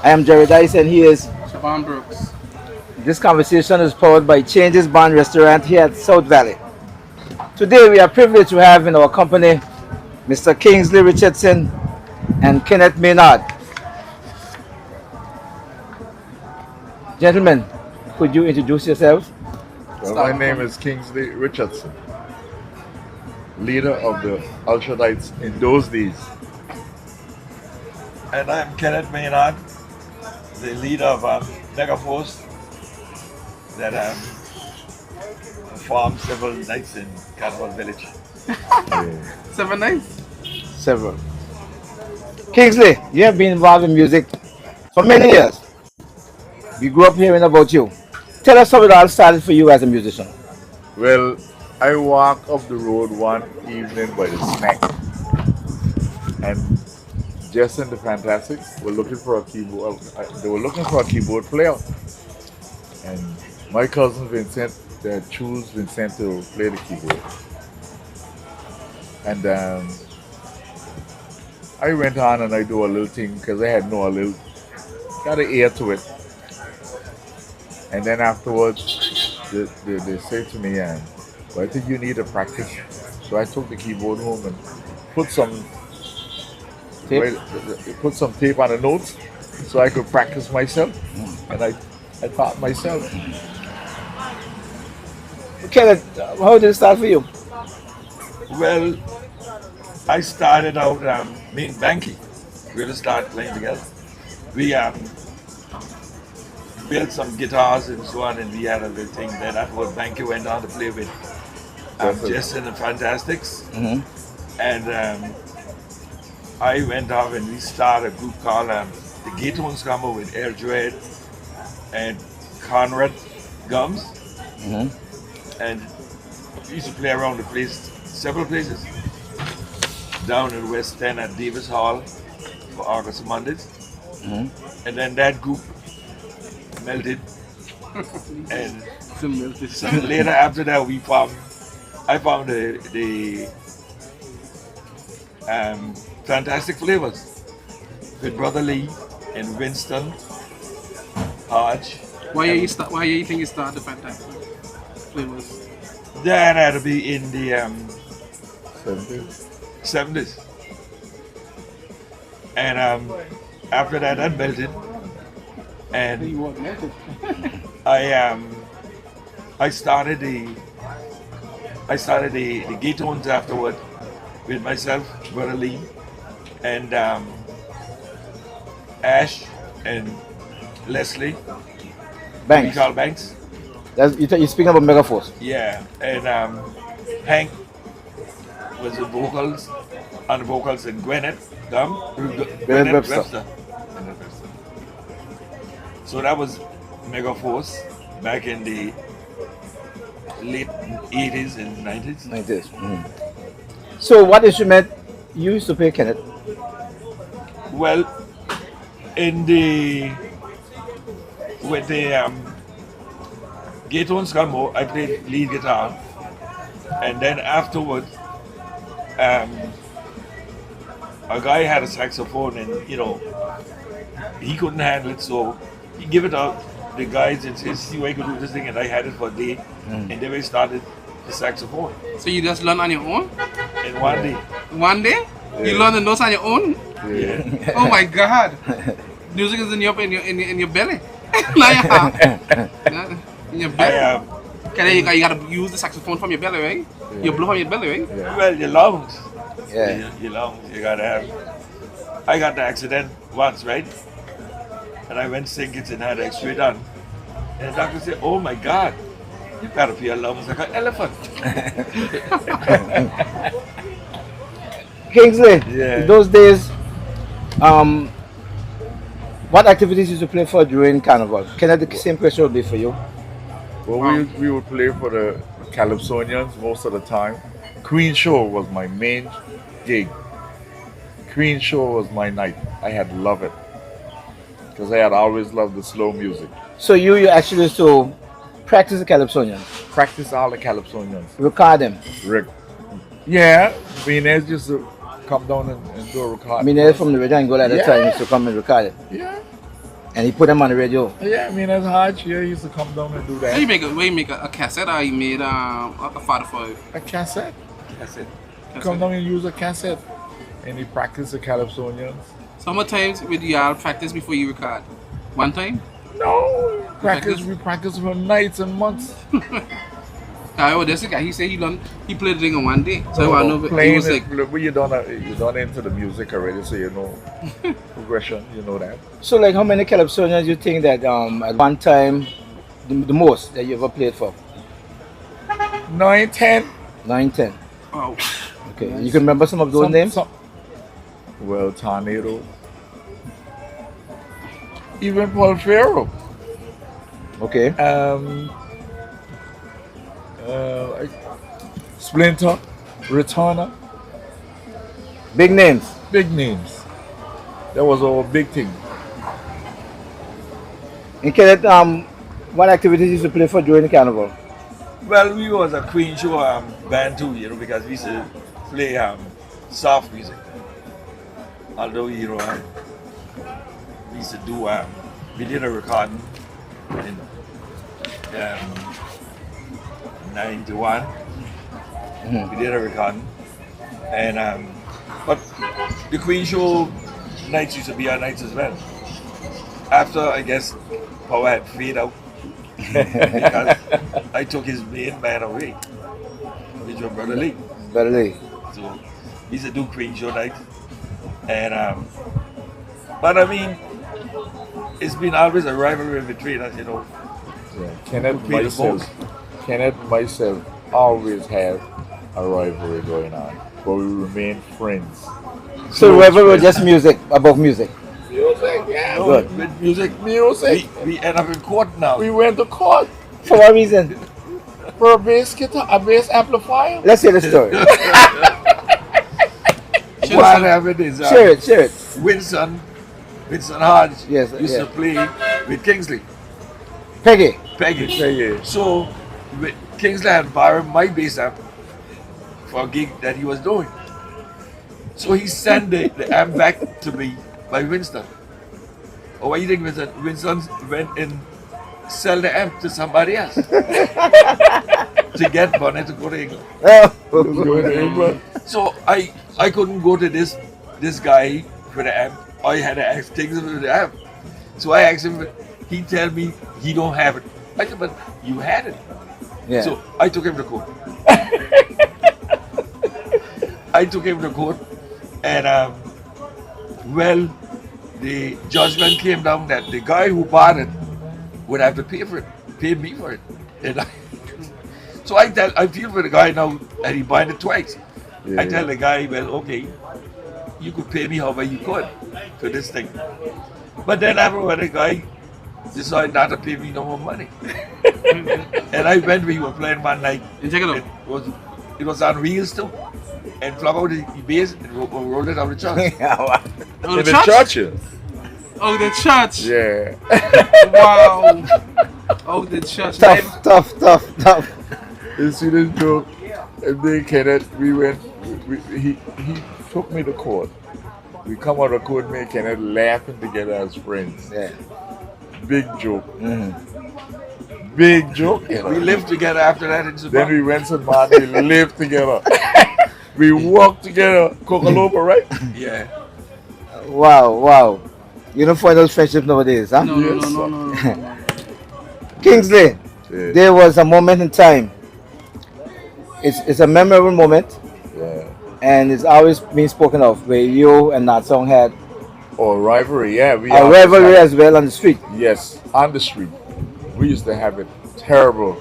I am Jerry Dice, and he is. Siobhan Brooks. This conversation is powered by Changes Band Restaurant here at South Valley. Today, we are privileged to have in our company Mr. Kingsley Richardson and Kenneth Maynard. Gentlemen, could you introduce yourselves? Well, my name is Kingsley Richardson, leader of the Ultralights in those days. And I'm Kenneth Maynard, the leader of Megaforce that performed several nights in Carnival Village. 7 nights. Several. Kingsley, you have been involved in music for many years. We grew up hearing about you. Tell us how it all started for you as a musician. Well, I walked up the road one evening by the snack, and Jess and the Fantastics were looking for a keyboard. They were looking for a keyboard player, and my cousin Vincent chose Vincent to play the keyboard. And I went on and I do a little thing because I had no a little got an ear to it. And then afterwards, they say to me, well, I think you need to practice. So I took the keyboard home and put some Tape? put some tape on the notes so I could practice myself. And I taught myself. Kenneth, how did it start for you? Well, I started out me and Banky. We had to start playing together. We built some guitars and so on, and we had a little thing. Then afterward, Banky went on to play with Jess and the Fantastics. And I went off and we started a group called the Gatones Combo with Air Dread and Conrad Gums. And we used to play around the place, several places. Down in West End at Davis Hall for August and Mondays. And then that group melted. And later after that I found the Fantastic Flavors with Brother Lee and Winston Hodge. Why you think you started the Fantastic Flavors? That had to be in the 70s. And after that melted. And You weren't melted. I started the Gatones afterward with myself, Brother Lee, and Ash and Leslie. Banks. We call Banks. You're speaking about Megaforce. Yeah, and Hank was the vocals, and Gwyneth Gwyneth Webster. Gwyneth Webster. So that was Megaforce back in the late 80s and 90s. Like this. So, what instrument you used to play, Kenneth? Well, with the Gatones Combo, I played lead guitar, and then afterwards, a guy had a saxophone, and he couldn't handle it, so he gave it out the guys and said, "See, I could do this thing," and I had it for a day, and then we started the saxophone So you just learn on your own? in one day. One day? You learn the notes on your own? Yeah. Oh my God! Music is in your belly. Now you have. In your belly. Okay, you gotta use the saxophone from your belly, right? You blow from your belly, right? Well, your lungs. Yeah. Your lungs. You gotta have. I got the accident once, right? And I went singing and had X-ray done. And the doctor said, "Oh my God, you gotta be your lungs like an elephant." Kingsley, Yeah. in those days, what activities used to play for during Carnival? Kenneth, the same question would be for you. Well, we would play for the Calypsonians most of the time. Queen Show was my main gig. Queen Show was my night. I had to love it because I had always loved the slow music. So you actually used to practice the Calypsonian, Practice all the Calypsonians. record them. Rick. Yeah, Venez used to come down and do a record. I mean, they're from the Red Angle at the Yeah. time used to come and record it. Yeah. And he put them on the radio. Yeah, I mean, as Hodge here, he used to come down and do So you that. make a cassette, or you made a father for it? A cassette. That's it. Come down and use a cassette. And he practiced the Calypsonians. So how much times would you all practice before you record? One time? No, Practice? we practice for nights and months. Oh, that's the guy. He said he played the thing on one day. So I know he Playing was like, it, but you don't into the music already, so you know progression. You know that. So, like, how many Calypsonians you think that at one time the most that you ever played for? 9, 10. 9, 10. oh, Okay. You can remember some of those names? Well, Tornado. Even Paul Ferro. Okay. Splinter, Returner, Big names. big names. That was our big thing. In Kenneth, what activities you used to play for during the carnival? Well, we was a Queen show band too, you know, because we used to play soft music. Although, you know, we used to do, we did a recording in 91. We did a recording. And, but the Queen show nights used to be our nights as well. After, I guess, Power had faded out. Because I took his main man away, which was Brother Lee. Beverly. So he used to do Queen show night. And but I mean, it's been always a rivalry between us, you know. Yeah. Kenneth Who played the myself always have a rivalry going on, but we remain friends. So, Close rival was friends. just music, above music. Music, yeah. No, Good. with music, Music. we end up in court now. We went to court For what reason? for a bass guitar, a bass amplifier. Let's hear the story. What happened is Share it, share it. Winston Hodge Yes, used yeah. to play with Kingsley, Peggy. Peggy. Yeah. So Kingsley had borrowed my bass amp for a gig that he was doing. So he sent the amp back to me by Winston. Oh, what do you think, Winston? Winston went and sell the amp to somebody else to get money to go to England. Oh. Going to England. So I couldn't go to this guy for the amp. I had to ask Kingsley for the amp. So I asked him. He tell me he don't have it. I said, but you had it. Yeah. So I took him to court. I took him to court, and well, the judgment came down that the guy who bought it would have to pay me for it. And so I feel for the guy now that he bought it twice. Yeah. I tell the guy, well, okay, you could pay me however you could for this thing. But then afterward, the guy decided not to pay me no more money. And I went, we were playing one night. and check it out. It was on wheels too. And flung out the bass and rolled it out the church. Oh, In the the church? churches. Oh, the church. Yeah. Wow. Oh, the church. Tough. You see this joke? And then Kenneth, we went. He took me to court. We come out of court, me and Kenneth laughing together as friends. Yeah. Big joke. Mm-hmm. Big joke. You know. We lived together after that in Then Sudan. we went to Monday, lived together. We walked together, Coca-Cola, right? Yeah. Wow. You don't find those friendships nowadays, huh? No. Kingsley, Yeah. there was a moment in time. It's a memorable moment, Yeah. and it's always been spoken of where you and Nat Song had Or rivalry, yeah. We a always rivalry had- as well on the street. Yes, on the street. We used to have it terrible.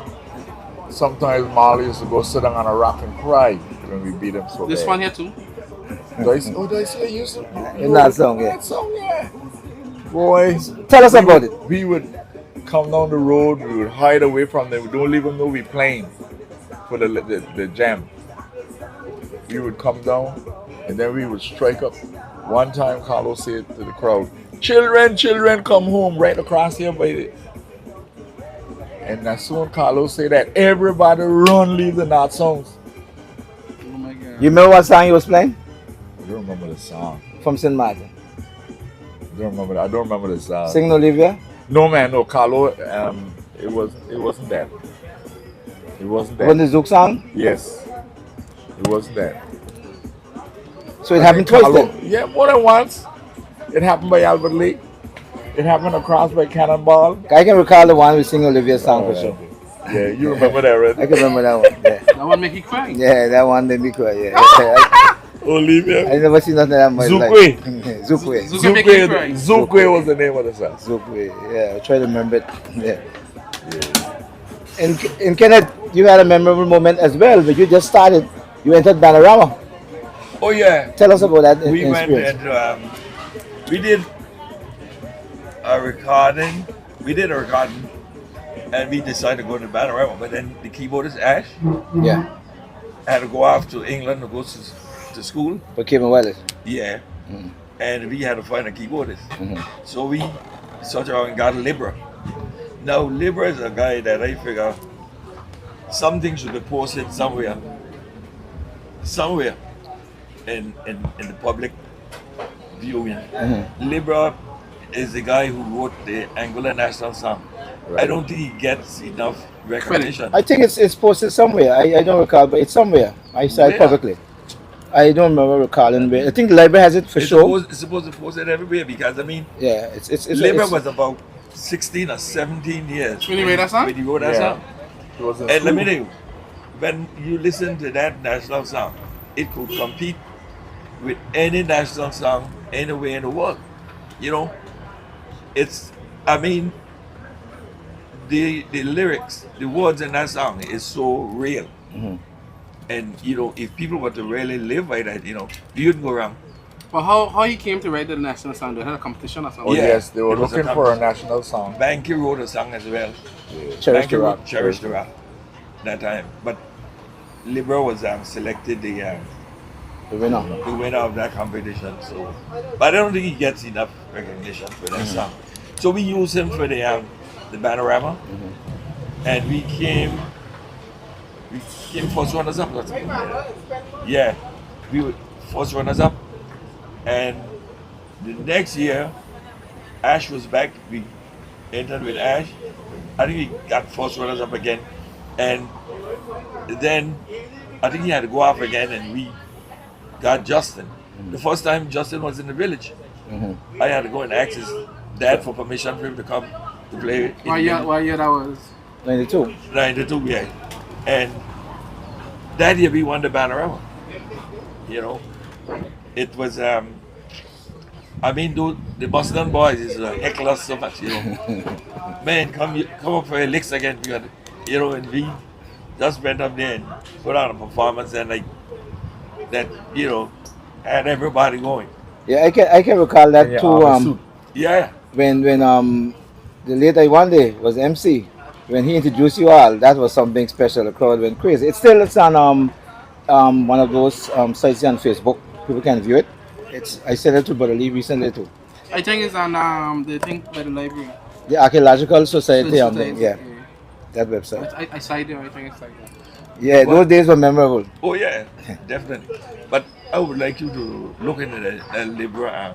Sometimes Marley used to go sit down on a rock and cry when we beat him so This bad. one here too. Do I say you used to? In that song, yeah. That song, yeah. Boy, Tell us about it. we would come down the road, we would hide away from them. We don't even know we playing for the jam. We would come down and then we would strike up. One time Carlos said to the crowd, children come home right across here by the. And as soon Carlos said that, everybody run leave the Nat songs. Oh my God. You remember what song he was playing? I don't remember the song. From St. Martin. I don't remember the song. Sing Olivia? No man, no Carlo. It wasn't that. It wasn't When that. the Zouk song? Yes, it wasn't that. So it happened twice Carlo, then? yeah, more than once. It happened by Albert Lake. It happened across by Cannonball. I can recall the one with Sing Olivia song for Oh, sure. Yeah, you remember that, right? I can remember that one. Yeah, That one make you cry. yeah, that one made me cry. Yeah, I Olivia. never seen nothing that much like. Zoukwe. Zoukwe. Zouk make you cry. Zoukwe was the name of the song. Zoukwe. Yeah, I try to remember it. Yeah. In Kenneth, you had a memorable moment as well, but you just started. You entered Banorama. Oh yeah. Tell us about that We went experience. and we did a recording. We did a recording, and we decided to go to Banorama. But then the keyboardist Ash Yeah, had to go off to England to go to school. for Kevin Wallace. Yeah. And we had to find a keyboardist. Mhm. So we searched around and got Libra. Now Libra is a guy that I figure something should be posted somewhere in the public viewing. Libra is the guy who wrote the Angola national song. I don't think he gets enough recognition. I think it's posted somewhere. I don't recall, but it's somewhere. I saw it Where? publicly. I don't remember recalling where. I think the library has it for sure. It's supposed to post it everywhere because I mean Yeah, it's Libra it's- was about 16 or 17 years When he made that song? When he wrote that Yeah. song. It was in And let me school. tell you, when you listen to that national song, it could compete with any national song anywhere in the world. You know, it's, I mean, the lyrics, the words in that song is so real. And, you know, if people were to really live by that, you know, you'd go wrong. But how he came to write the national song? They had a competition or something. Oh Yeah. yes, they were It was a looking for a competition. national song. Banky wrote a song as well. Cherish Banky the wrote Rock. Cherish the Rock that time. But Libra was selected The winner. the winner of that competition. So, but I don't think he gets enough recognition for that song. So we used him for the Banorama, and we came first runners up. Yeah, we were first runners up, and the next year, Ash was back. We entered with Ash. I think he got first runners up again, and then I think he had to go off again, and we got Justin. The first time Justin was in the village, I had to go and ask his dad for permission for him to come to play. in Why the year? village. Why year that was? 92. 92, yeah. And that year we won the Banorama. You know, it was, I mean, dude, the Boston boys is heckler so much, you know. Man, come up for your licks again, you know, and we just went up there and put on a performance and like that, you know, had everybody going. Yeah, I can recall that Yeah, too. army suit. Yeah. When the late Iwande was MC, when he introduced you all, that was something special. The crowd went crazy. It's on one of those sites on Facebook. People can view it. I sent it to Brother Lee recently too. I think it's on the thing by the library. The Archaeological Society on Society, yeah, that website. I cited it. I think it's like that. Yeah, those days were memorable. Oh yeah, definitely. But I would like you to look into the Libra,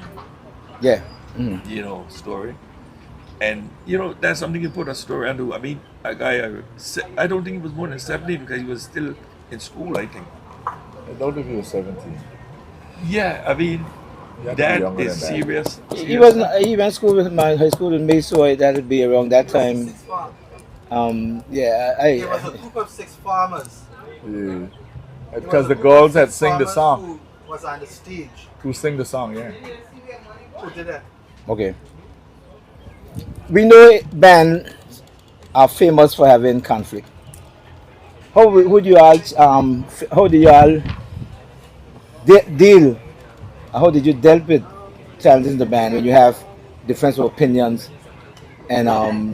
Yeah. you know, story. And you know, that's something you put a story under. I mean, a guy, I don't think he was more than 17 because he was still in school, I think. I don't think he was 17. Yeah, I mean, You have to be that younger is than that. serious. He wasn't. He went school with my high school in May, so that'd be around that time. Yeah, It was a group of 6 farmers. Yeah. Because the girls had sing the Farmers song. Who was on the stage. Who sing the song, yeah. Who did that? Okay. We know bands are famous for having conflict. How do you all deal? How did you deal with challenges in the band when you have difference of opinions and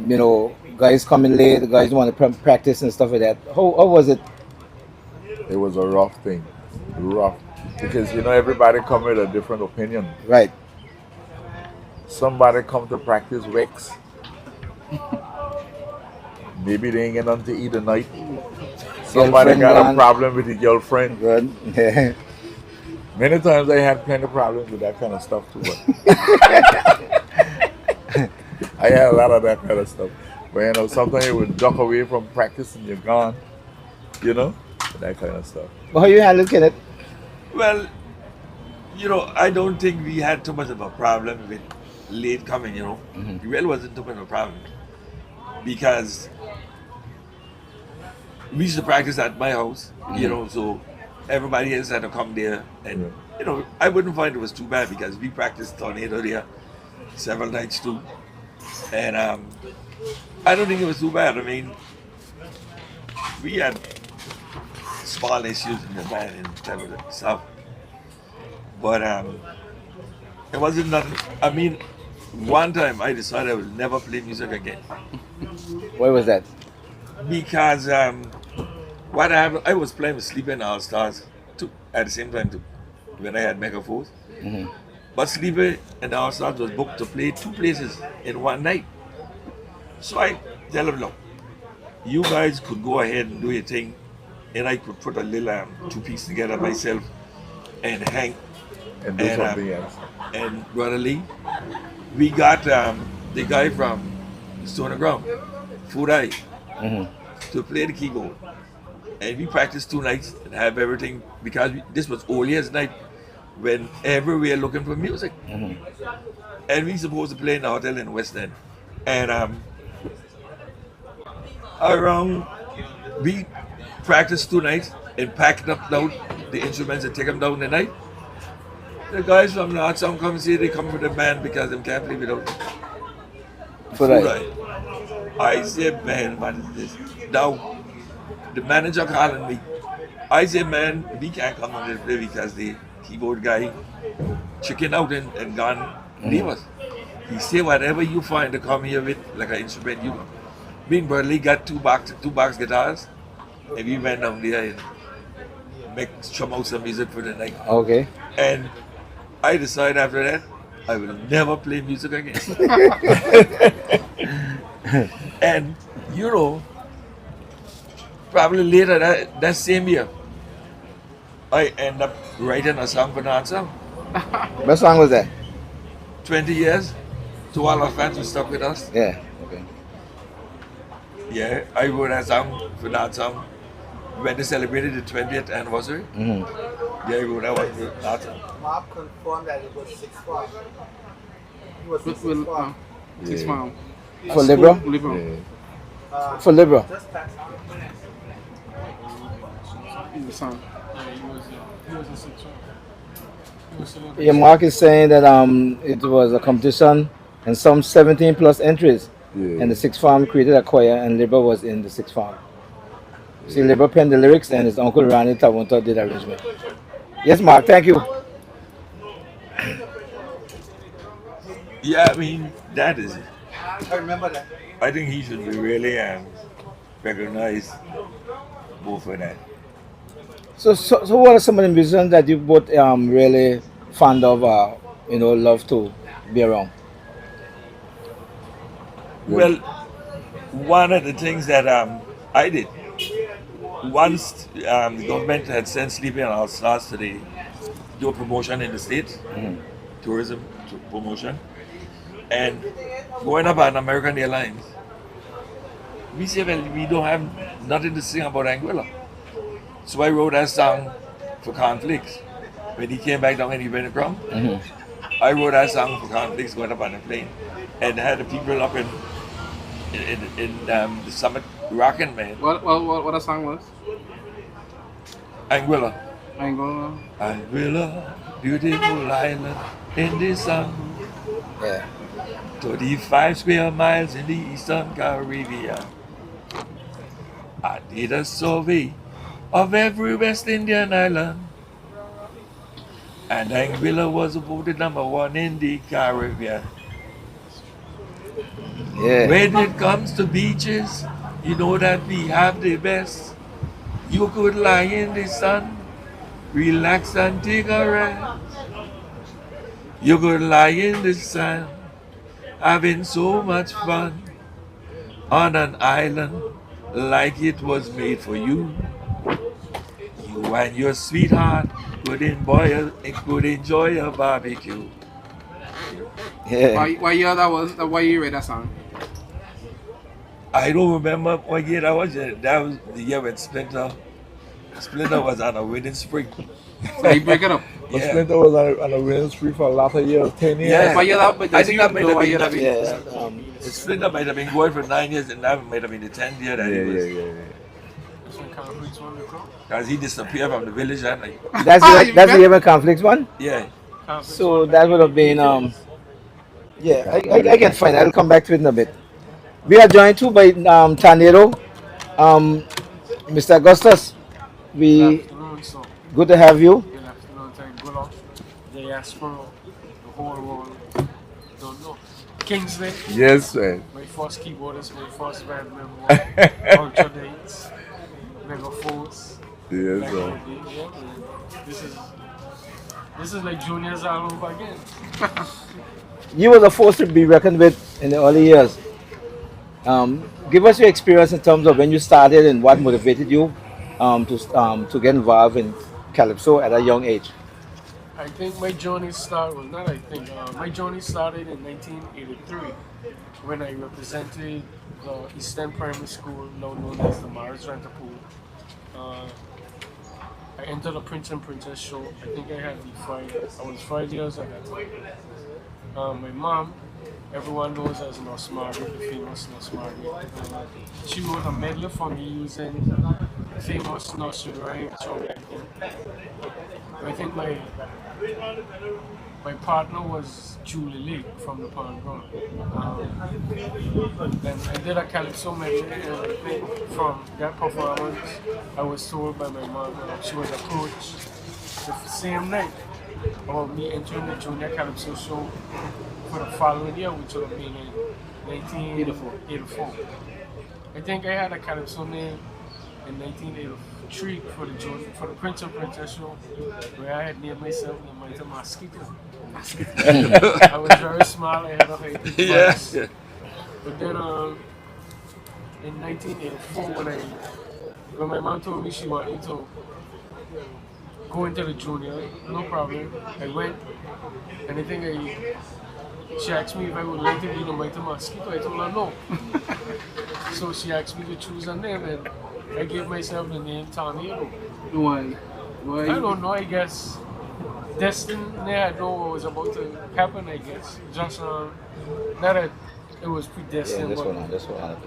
you know, guys coming late, the guys want to practice and stuff like that? How was it? It was a rough thing. Rough. Because you know everybody come with a different opinion. Right. Somebody come to practice Rex. Maybe they ain't get nothing to eat tonight. Somebody Girlfriend got a gone. problem with the girlfriend. Good. Yeah. Many times I had kind of problems with that kind of stuff too. But I had a lot of that kind of stuff. Where sometimes you would duck away from practice and you're gone. That kind of stuff. But how you handle Kenneth? Well, I don't think we had too much of a problem with late coming, It really wasn't too much of a problem. Because we used to practice at my house, so everybody else had to come there. And, I wouldn't find it was too bad because we practiced Tornado there several nights too. And I don't think it was too bad. I mean, we had small issues in the band and type of stuff. But it wasn't nothing. I mean, one time I decided I would never play music again. Why was that? Because what happened, I was playing with Sleeping All Stars too, at the same time too, when I had Megaforce. But Sleeping and All Stars was booked to play 2 places in one night. So I tell them, look, you guys could go ahead and do your thing, and I could put a little 2-piece together myself and hang. And do something else. And Brother Lee, we got the guy from Stone Ground, Fudai, to play the keyboard. And we practiced 2 nights and have everything because this was old years night when everywhere looking for music. And we supposed to play in the hotel in West End. And we practiced 2 nights and packed up down the instruments and take them down the night. The guys from North Sound come see they come with the band because they can't play without Fudai. I said, man, what is this? Now, the manager calling me. I said, man, we can't come on this play because the keyboard guy chicken out and gone leave us. He said, whatever you find to come here with, like an instrument, you. Me and Bradley got two box guitars, and we went down there and strum out some music for the night. Okay. And I decided after that, I will never play music again. And probably later that same year, I end up writing a song for North Sound. What song was that? 20 years, to all our fans who stuck with us. Yeah. Okay. Yeah, I wrote a song for North Sound when they celebrated the 20th anniversary. Yeah, I wrote that one for North Sound. Mark confirmed that it was 6 farm. It was With 6 farm. 6 farm. For Libra? Libra. For Libra. Just pass. In the song. Yeah, Mark is saying that it was a competition and some 17 plus entries. Yeah. And the 6 farm created a choir and Libra was in the 6 farm. See, Libra penned the lyrics and his uncle Randy Tawunta did the arrangement. Yes, Mark, thank you. Yeah, I mean, that is it. I remember that. I think he should be really recognized both for that. So what are some of the musicians that you both really fond of, love to be around? Well, one of the things that I did, once the government had sent Sleeping All Stars to do a promotion in the States, tourism promotion, and going up on American Airlines, we said, well, we don't have nothing to sing about Anguilla. So I wrote that song for Conflicts. When he came back down and he went across, I wrote that song for Conflicts going up on the plane and had the people up in the summit rocking, man. What a song was? Anguilla. Angola. Anguilla, beautiful island in the sun. Yeah. 35 square miles in the Eastern Caribbean. I did a survey of every West Indian island, and Anguilla was voted #1 in the Caribbean. Yeah. When it comes to beaches, you know that we have the best. You could lie in the sun, relax and take a rest. You could lie in the sun, having so much fun on an island like it was made for you. You and your sweetheart could enjoy a barbecue. Yeah. Why year that was? Why you read that song? I don't remember what year that was. That was the year when Splinter was on a winning streak. So you break it up. But Yeah. Splinter was on a winning streak for a lot of years, 10 years. Yeah. Why year that? But I does think you that might know have why been year that that. be? Yeah. Splinter might have been going for 9 years, and that might have been the 10th year that Yeah, he was. yeah. That's when conflicts won the club. Because he disappeared from the village and like, That's that's the Yemen conflicts one. yeah. Conflicts So won that would have been yeah. I can find. I'll come back to it in a bit. We are joined too by Tornado, Mr. Augustus. Good We afternoon, so good to have you. good afternoon, thank Gullah, diaspora, the whole world. Don't know. Kingsley, Yes, man. my first keyboardist, my first band member, Ultra Dates, Mega Force. Yes, Back sir. in the day, yeah, man. This is like juniors all over again. You were the force to be reckoned with in the early years. Give us your experience in terms of when you started and what motivated you to get involved in calypso at a young age. I think my journey started, well, not I think, my journey started in 1983 when I represented the Eastern Primary School, now known as the Mars Rantapool. I entered the Prince and Princess show. I think I was 5 years at that time. My mom, everyone knows as Nurse Margaret, the famous Nurse Margaret. She wrote a medley for me using the famous nursery rhymes from back then. I think my partner was Julie Lake from the Pond Ground. And I did a calypso medley, and I think from that performance, I was told by my mom, she was approached the same night about me entering the Junior Calypso show for the following year, which would have been in 1984. I think I had a calypso name in 1983 for the Prince and Princess show, where I had named myself the Mighty Mosquito. I was very small, I had a high pitched Yeah. voice. But then in 1984, when my mom told me she wanted me to go into the junior, no problem. I went, and I think she asked me if I would like to be the Mighty Mosquito. I told her no. So she asked me to choose a name, and I gave myself the name Tornado. Why? I don't know, I guess destiny, I know what was about to happen, I guess. Just not that it was Yeah, predestined, this but one, this one.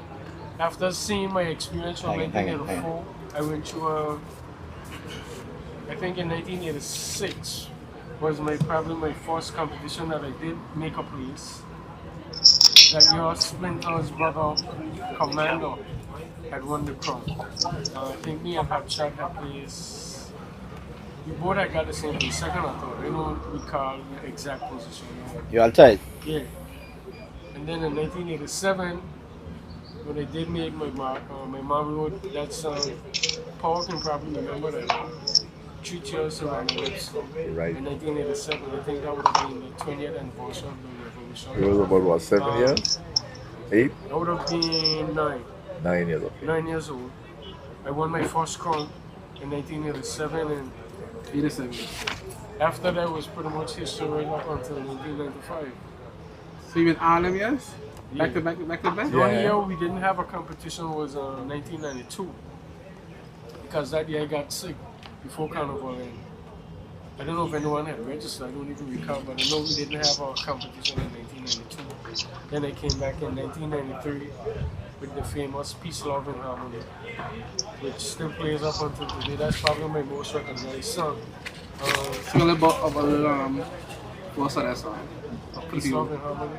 after seeing my experience from Hang on. 1984, I went to I think in 1986 was probably my first competition that I did make a place. That your Splinter's brother, Commando, had won the crown. I think me and Hatchat had placed. We both had got the same place, second or third. I don't recall the exact position. You all tight? Yeah. And then in 1987, when I did make my mark, my mom wrote that song. Paul can probably remember that. Treat Yours Around the Lips. Right. In 1987, I think that would have been the 20th anniversary of the revolution. It was about what, 7 Um, years? 8? I would have been 9 years, okay. 9 years old. I won my first crown in 1987, and 87. after that was pretty much history right up until 1995. So you been all them years? Yeah. Back to back to back to back? The only Yeah. year we didn't have a competition was 1992, because that year I got sick before Carnival. And I don't know if anyone had registered, I don't even recall, but I know we didn't have a competition in 1992. Then I came back in 1993 with the famous Peace, Love, and Harmony, which still plays up until today. That's probably my most recognized song. Sing a little bit of a little, what's that song? Peace, Love, and Harmony.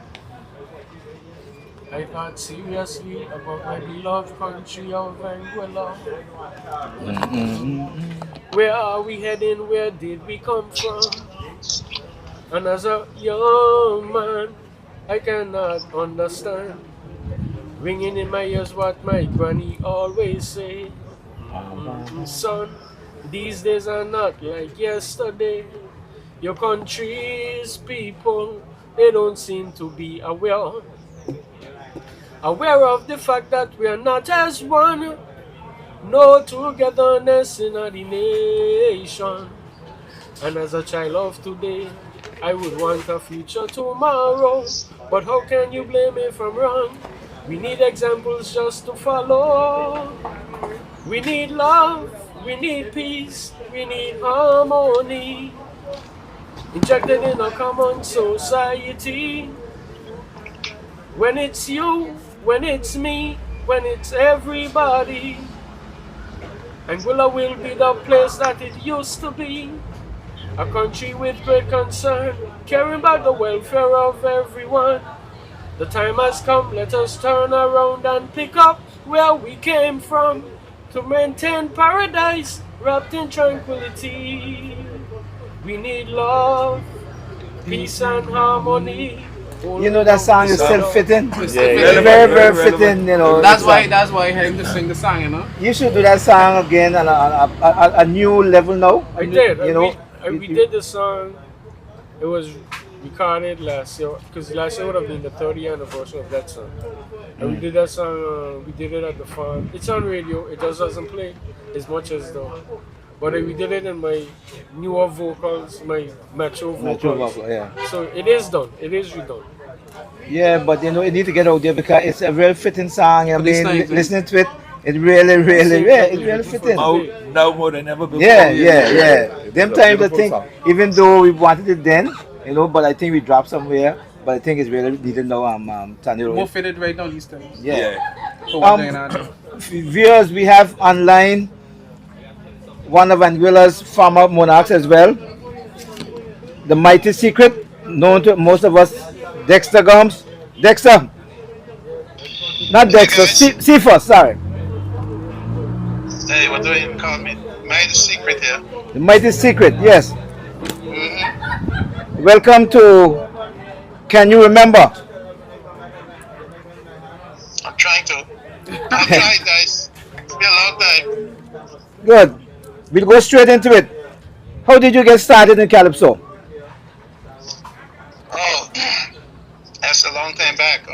I thought seriously about my beloved country of Angola. Where are we heading? Where did we come from? And as a young man, I cannot understand. Ringing in my ears what my granny always say. Son, these days are not like yesterday. Your country's people, they don't seem to be aware of the fact that we are not as one. No togetherness in the nation. And as a child of today, I would want a future tomorrow. But how can you blame me if I'm wrong? We need examples just to follow. We need love, we need peace, we need harmony. Injected in a common society. When it's you, when it's me, when it's everybody. Angola will be the place that it used to be. A country with great concern, caring about the welfare of everyone. The time has come, let us turn around and pick up where we came from to maintain paradise wrapped in tranquility. We need love, peace and harmony. You know that song is still fitting. It's Yeah, very, yeah. Very, very Relevant. fitting. You know. That's it's, why. That's why I had to sing the song. You know. You should do that song again on a new level now. I did. You know. We did the song. It was recorded last year because last year would have been the 30th anniversary of that song. And we did that song. We did it at the farm. It's on radio. It just doesn't play as much as the. But we did it in my newer vocals, my metro vocals. Metro vocal, yeah. So it is done. It is redone. Yeah, but you know, it need to get out there because it's a real fitting song. I For this mean, time, listening to it, it really, yeah, it really fitting. Now more than ever before. Yeah. Them It's a times I beautiful think, song. even though we wanted it then, you know, but I think we dropped somewhere. But I think it's really needed now. Tanya More Road. fitted right now these times. Yeah. For one thing and another. Viewers, we have online one of Anguilla's former monarchs as well, the Mighty Secret, known to most of us, Dexter Gomes. Dexter, not Dexter, Cephas, sorry. Hey, what do you call me? Made a secret here. The Mighty Secret, yes. Mm-hmm. Welcome to Can You Remember? I'm trying to. I'll try, guys. It's been a long time. Good. We'll go straight into it. How did you get started in Calypso? Oh, that's a long time back.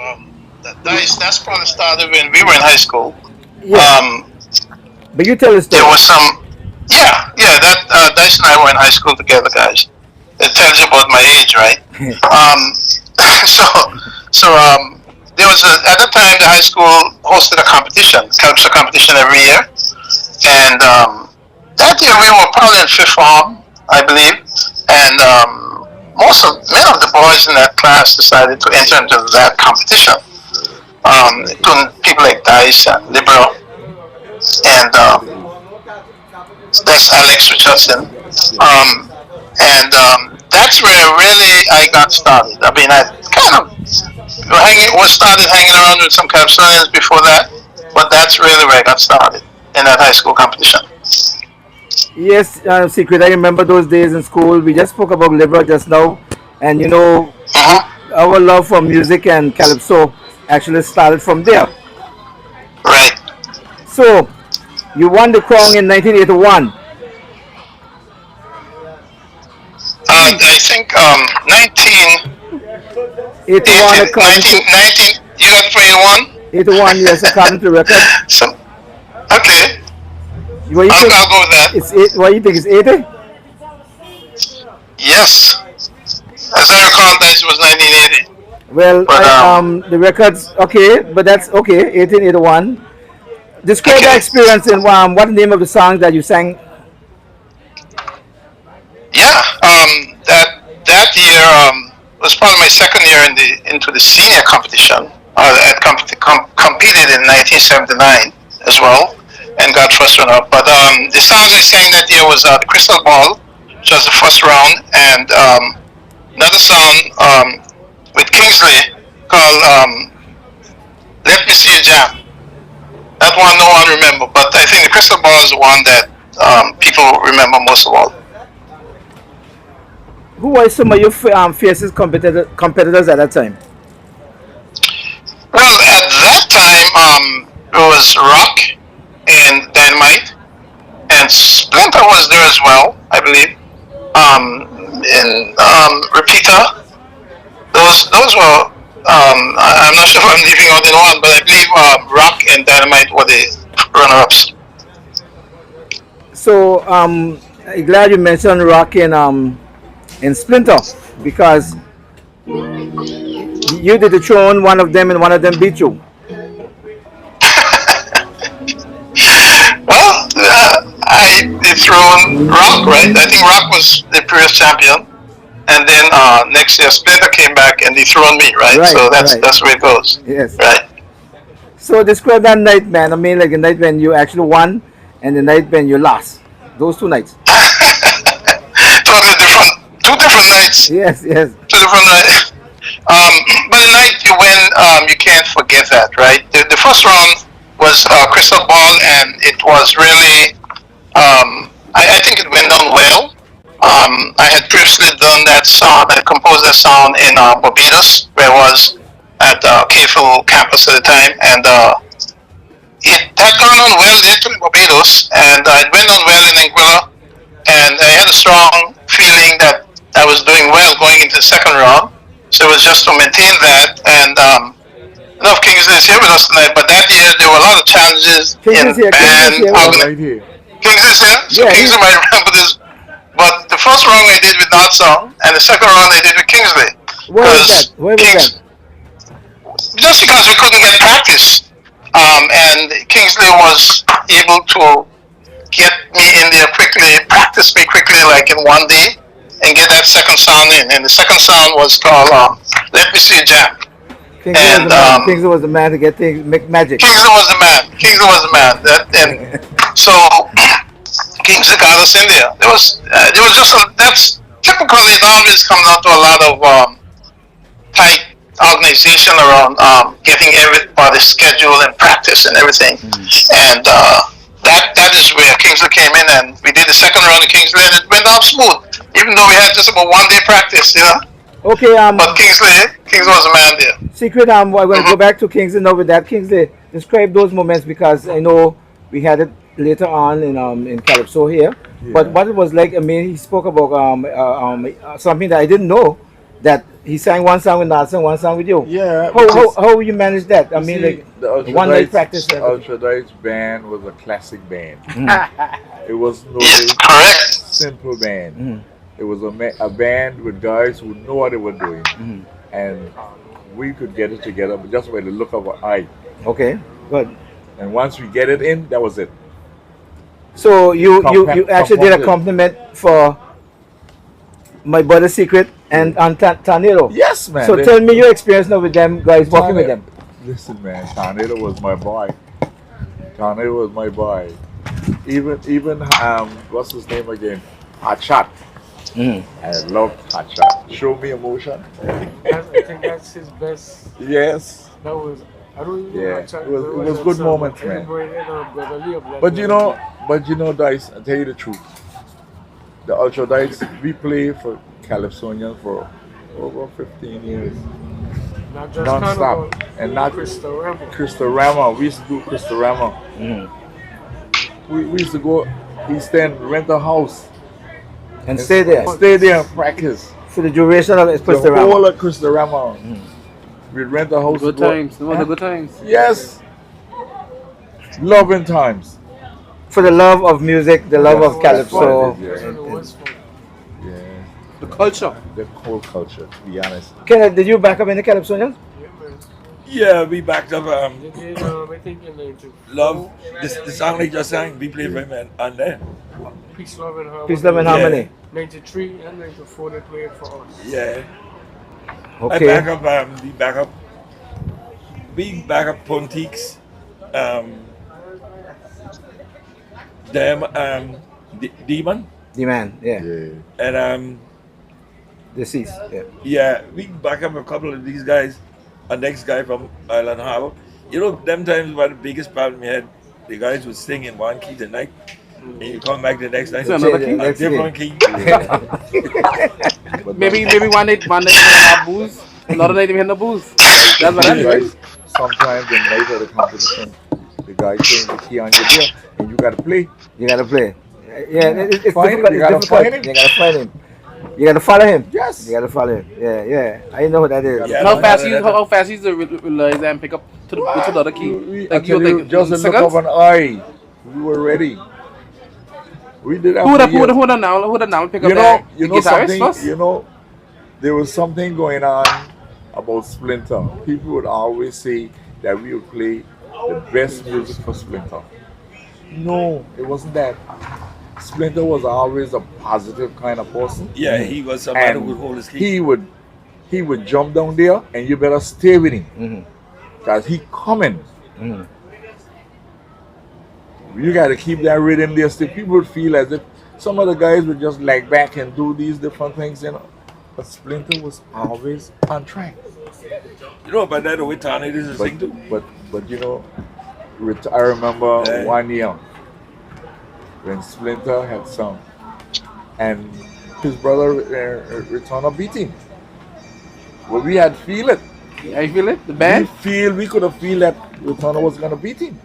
That's probably started when we were in high school. Yeah. But you tell us There story. was some. Yeah. That Dice and I were in high school together, guys. It tells you about my age, right? There was at the time the high school hosted a competition, Calypso competition every year, and that year we were probably in fifth form, I believe, and many of the boys in that class decided to enter into that competition. Including people like Dice and Libero, and that's Alex Richardson, that's where really I got started. I mean, I kind of started hanging around with some Calypsonians before that, but that's really where I got started in that high school competition. Yes, Secret. I remember those days in school. We just spoke about Libra just now, and you know, our love for music and Calypso actually started from there. Right. So, you won the crown in 1981. I think 81 according to 19, you got for 81? 81, yes, according to record. So, okay, What you think? I'll go with that. It's eight. What you think? It's 80? Yes. As I recall, that was 1980. Well, But, the records. Okay, but that's okay. 1881. Describe the Okay. experience in what the name of the song that you sang? Yeah, that year was probably my second year into the senior competition. I had competed in 1979 as well, and got first runner up. But the songs I sang that year was the Crystal Ball, which was the first round, and another song with Kingsley called "Let Me See You Jam." That one no one remember, but I think the Crystal Ball is the one that people remember most of all. Who were some of your fiercest competitors at that time? Well, at that time, it was Rock and Dynamite, and Splinter was there as well, I believe. And Repeater. Those were. I'm not sure if I'm leaving out anyone, but I believe Rock and Dynamite were the runner-ups. So, I'm glad you mentioned Rock and Splinter. because you did the throne one of them and one of them beat you. Well, I dethroned Rock, right? I think Rock was the previous champion, and then next year Splinter came back and dethroned me, right? Right, So right. that's where it goes, Yes. right? So describe that night, man. I mean, like the night when you actually won and the night when you lost. Those 2 nights. Totally different, two different nights. Yes, yes. Two different nights. But the night you win, you can't forget that, right? The first round was Crystal Ball, and it was really, I think it went down well. I had previously done that sound, I composed that sound in Barbados, where I was at KFL campus at the time, and it had gone on well there too in Barbados, and it went on well in Anguilla, and I had a strong feeling that I was doing well going into the second round. So it was just to maintain that, and I know Kingsley is here with us tonight, but that year there were a lot of challenges Kingsley's here, in Kingsley's here. Right here. Kingsley's here, so Yeah, Kingsley might remember this. But the first round I did with Not Song, and the second round I did with Kingsley. Where was that? Where was that? Just because we couldn't get practice, and Kingsley was able to get me in there quickly, practice me quickly, like in one day, and get that second sound in. And the second sound was called "Let Me See You Jam." Kingsley was the man to get things, make magic. Kingsley was the man. Kingsley was the man. And so Kingsley got us in there. There was just that's typically it always comes down to a lot of tight organization around getting everybody scheduled and practice and everything. And that is where Kingsley came in, and we did the second round of Kingsley, and it went out smooth, even though we had just about 1 day practice, you know. Okay, But Kingsley was the man there. Secret, I'm going to go back to Kingsley now with that. Kingsley, describe those moments because I know we had it later on in Calypso here. Yeah. But what it was like, I mean, he spoke about something that I didn't know, that he sang one song with Nelson, one song with you. Yeah. How you manage that? I mean, like the Ultra one night Dice- practice. Ultra Dice band was a classic band. It was no Yes, correct. simple band. Mhm. It was a band with guys who knew what they were doing, and we could get it together just by the look of our eye. Okay, good. And once we get it in, that was it. So you actually did a Compounded. compliment for My Brother Secret and Tornado. Yes, man. So tell me your experience now with them guys, working with them. Listen, man, Tornado was my boy. Tornado was my boy. Even what's his name again? Hot Shot. I love Hot Shot. Show me emotion. I think that's his best. Yes. That was. I don't even Yeah, know. it was good moments, man. But But you know, Dice, I'll tell you the truth. The Ultra Dice, we play for Calypsonians for over 15 years. not just Non-stop. Carnival, And not Crystal Ramble. Christorama. We used to do Christorama. We used to go East End, rent a house, And stay there stay there and practice. for the duration of The Espresso whole of Christorama. We'd rent a house. Good go- times. Those were the good times. Yes. Loving times. for the love of music, the love of Yes, Calypso. yeah. It was fun. Yeah. The culture. The whole culture, to be honest. Kenneth, did you back up in the Calypsonians? Yeah, man. Yeah, we backed up They did, I think in 94. Love. The song they just sang, we played for him on there. Peace, Love, and Harmony. Peace, love, and Yeah. harmony. 93 and 94 they played for us. Yeah. I Okay. back up, we back up Pontiques, Demon, The man, yeah. Yeah. and Deceased, yeah. yeah, we back up a couple of these guys. Our next guy from Island Harbor. You know, them times were the biggest problem we had. The guys would sing in one key tonight, and you come back the next night, It's another key. a different key. But Maybe one night we have booze. Another night we had no booze. That's what the happened. guys, sometimes the night of the competition, the guy change the key on your ear, and you gotta play. You gotta play. Yeah, it's Find him. difficult. You It's gotta difficult. find him. You gotta find him. You gotta follow him. Yes. You gotta follow him. Yeah, yeah. I know what that is. Yeah. How fast you realize and pick up to the other key? I Like tell you, just a look seconds? of an eye, we were ready. We did that. Who for would years. now pick up You know the something. guitarist first? You know, there was something going on about Splinter. People would always say that we would play the best music for Splinter. No, it wasn't that. Splinter was always a positive kind of person. Yeah, he was somebody who And would hold his key. he would jump down there and you better stay with him. Because he coming. You gotta keep that rhythm there. Still people would feel as if some of the guys would just lag back and do these different things, you know. But Splinter was always on track. You know about that with Tornadoes and sing too? But you know, I remember Yeah. one year when Splinter had sung and his brother Returner beat him. Well, we had feel it. Yeah, you feel it? The band? We could have feel that Returner was gonna beat him.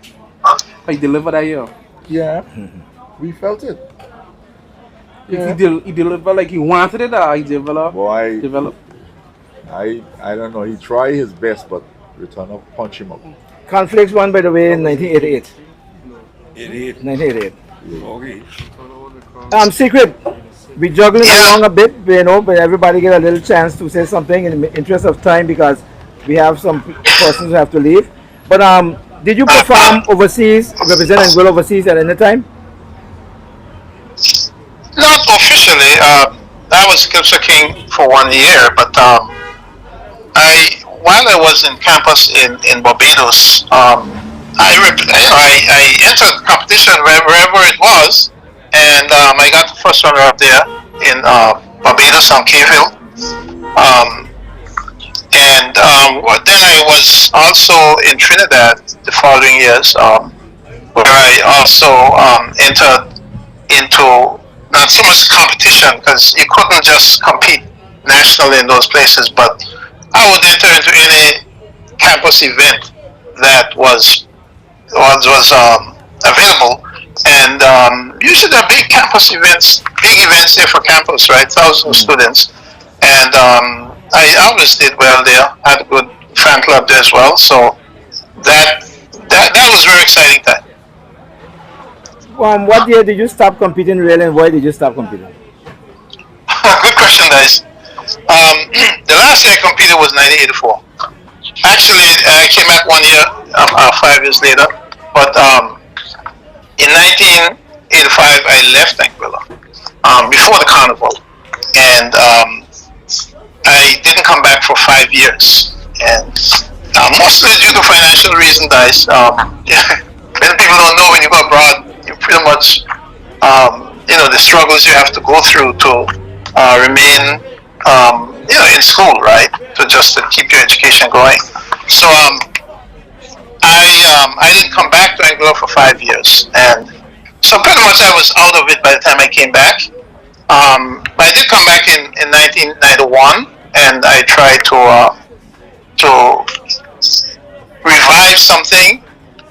He delivered that year. Yeah, we felt it. Yeah. He delivered like he wanted it, or he developed? Boy, Developed. I don't know. He tried his best, but Returner punched him up. Conflicts won, by the way, in 1988. Idiot. 1988. Okay. Secret. We juggling along a bit, you know, but everybody get a little chance to say something in the interest of time because we have some persons who have to leave. But did you perform overseas, represent Anguilla overseas at any time? Not officially. I was Calypso King for 1 year, but while I was in campus in Barbados, I entered the competition wherever it was, and I got the first runner up there in Barbados on Cave Hill. And then I was also in Trinidad the following years, where I also entered into not so much competition because you couldn't just compete nationally in those places, but I would enter into any campus event that was available, and usually there are big campus events, big events there for campus, right? Thousands of students, and I always did well there. I had a good fan club there as well, so that was very exciting time. What year did you stop competing really, and why did you stop competing? Good question, guys. The last year I competed was 1984. Actually, I came back 1 year, 5 years later. But in 1985, I left Anguilla before the carnival, and I didn't come back for 5 years. And mostly due to financial reasons, guys. Many people don't know when you go abroad, you pretty much, the struggles you have to go through to remain, in school, right? To keep your education going. So I didn't come back to Anguilla for 5 years, and so pretty much I was out of it by the time I came back. But I did come back in 1991, and I tried to revive something,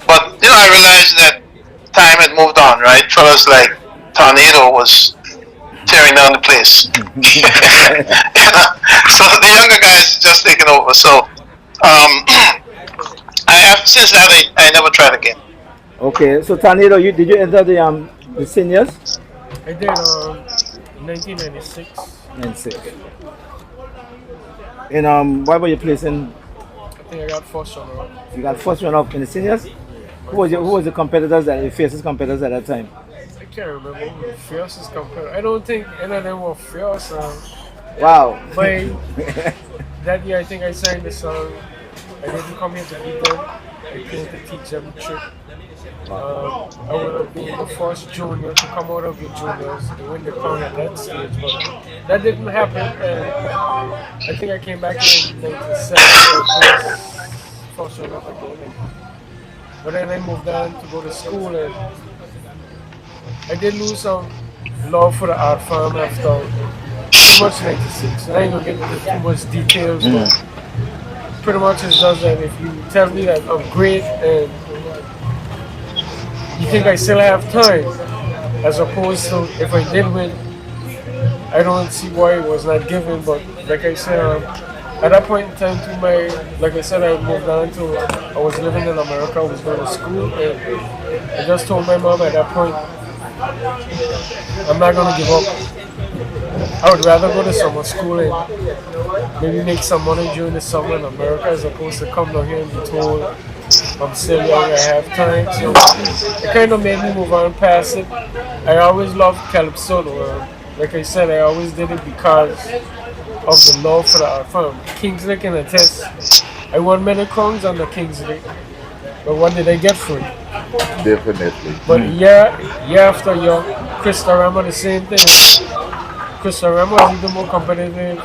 but I realized that time had moved on, right? Fellas like Tornado was tearing down the place. So the younger guys just taking over. So since that I never tried again. Okay, so Tornado, did you enter the seniors? I did 1996. 96. And why were you placing? I think I got first runner up. You got first run up in the seniors. Who was the competitors that your fiercest competitors at that time? I can't remember who the fiercest competitor. I don't think any of them were fierce. Wow. But that year, I think I sang the song. I didn't come here to beat them. I came to teach them the trick. I would have been the first junior to come out of the juniors and win the crown at that stage, but that didn't happen. And I think I came back in 97 first runner up again. But then I moved on to go to school, and I did lose some love for the art form after pretty much 96. I ain't gonna get into too much details, but pretty much it's just that if you tell me that I'm great and you think I still have time, as opposed to if I did win, I don't see why it was not given. But like I said, at that point in time, like I said, I moved on to, I was living in America, I was going to school, and I just told my mom at that point, I'm not going to give up. I would rather go to summer school and maybe make some money during the summer in America as opposed to come down here and be told I'm still young, I have time. So it kind of made me move on past it. I always loved Calypso though. Like I said, I always did it because of the love for the art form. Kingsley can attest. I won many crowns under Kingsley, but what did I get for it? Definitely. But year after year, Christorama the same thing. Christorama was even more competitive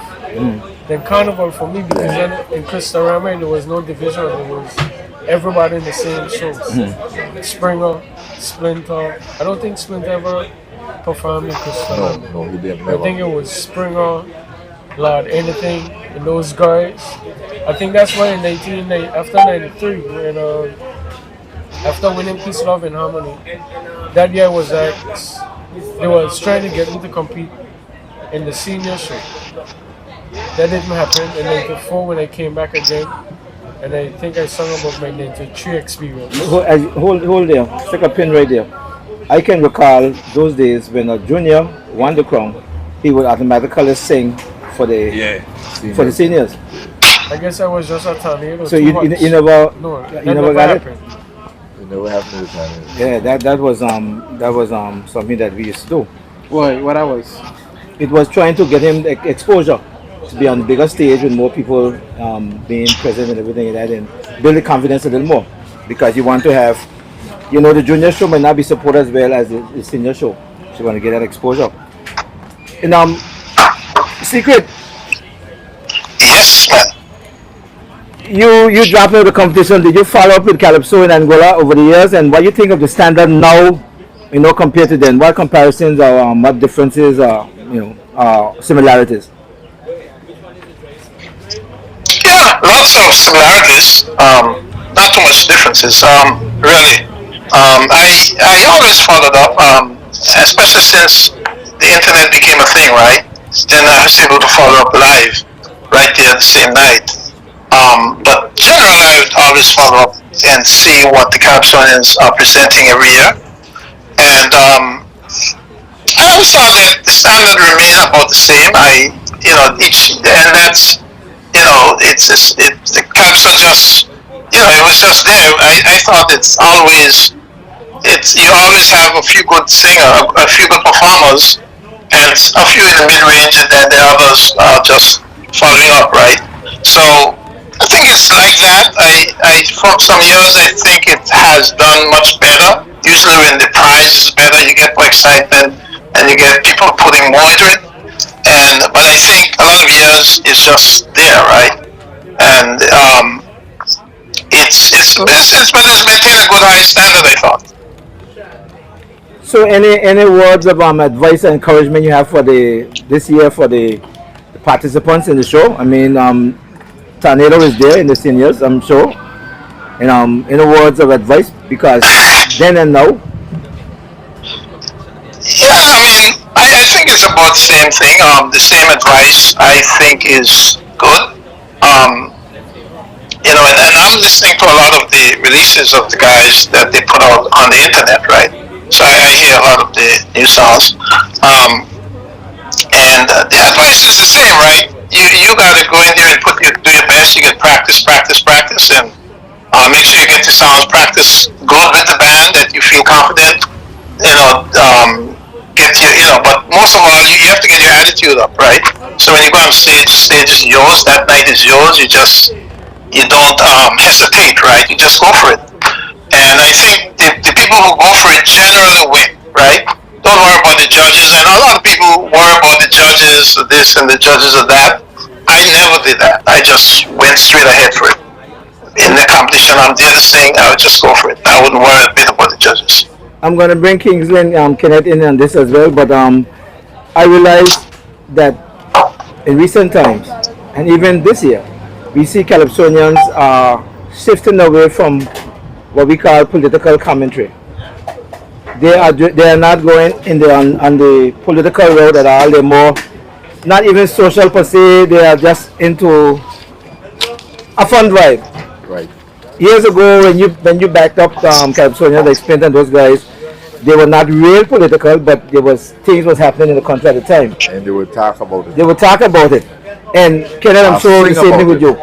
than Carnival for me because then in Christorama there was no division. It was everybody in the same shows. Springer, Splinter. I don't think Splinter ever performed in Christorama. No, he didn't. I think it was Springer, Lord Anything, and those guys. I think that's why in after 93, when after winning Peace, Love, and Harmony, that year was that they was trying to get me to compete in the senior show. That didn't happen. In 94, when I came back again, and I think I sung about my 93 experience. Hold there. Stick a pin right there. I can recall those days when a junior won the crown, he would automatically sing for the seniors. I guess I was just a tornado. So you never that never got happened. It never happened with time. Yeah, that was something that we used to do. What I was? It was trying to get him the exposure to be on the bigger stage with more people being present and everything like that, and build the confidence a little more, because you want to have, the junior show might not be supported as well as the senior show, so you want to get that exposure. And Secret, Yes, man. you dropped out of the competition. Did you follow up with Calypso in Angola over the years, and what do you think of the standard now, compared to then? What comparisons or what differences or similarities? Yeah, lots of similarities. Not too much differences. Really. I always followed up, especially since the internet became a thing, right? Then I was able to follow up live, right there the same night. But generally, I would always follow up and see what the Calypsonians are presenting every year. And I always thought that the standard remained about the same. And that's, the Calypso just, it was just there. I thought you always have a few good singers, a few good performers, and a few in the mid-range, and then the others are just following up, right? So I think it's like that. For some years, I think it has done much better. Usually when the prize is better, you get more excitement, and you get people putting more into it. But I think a lot of years it's just there, right? And it's maintained a good high standard, I thought. So any words of advice and encouragement you have for this year for the participants in the show? I mean, Tornado is there in the seniors, I'm sure. And any words of advice, because then and now. Yeah, I think it's about the same thing. The same advice I think is good. And I'm listening to a lot of the releases of the guys that they put out on the internet, right? So I hear a lot of the new songs. And the advice is the same, right? You gotta go in there and do your best. You get practice, and make sure you get the sounds practice good with the band, that you feel confident. But most of all, you have to get your attitude up, right? So when you go on stage, the stage is yours. That night is yours. You don't hesitate, right? You just go for it. And I think the people who go for it generally win, right? Don't worry about the judges. And a lot of people worry about the judges of this and the judges of that. I never did that. I just went straight ahead for it. In the competition, I'm there to sing. I would just go for it. I wouldn't worry a bit about the judges. I'm going to bring Kingsley and Kenneth in on this as well, but I realized that in recent times, and even this year, we see Calypsonians shifting away from what we call political commentary. They are not going on the political road at all. They're more, not even social per se. They are just into a fun vibe. Right. Years ago, when you backed up Calypsonia, the Explained and those guys, they were not real political, but there was things was happening in the country at the time. And they would talk about it. They would talk about it. And Kenneth, I'm I'll sure the sing same thing about with you.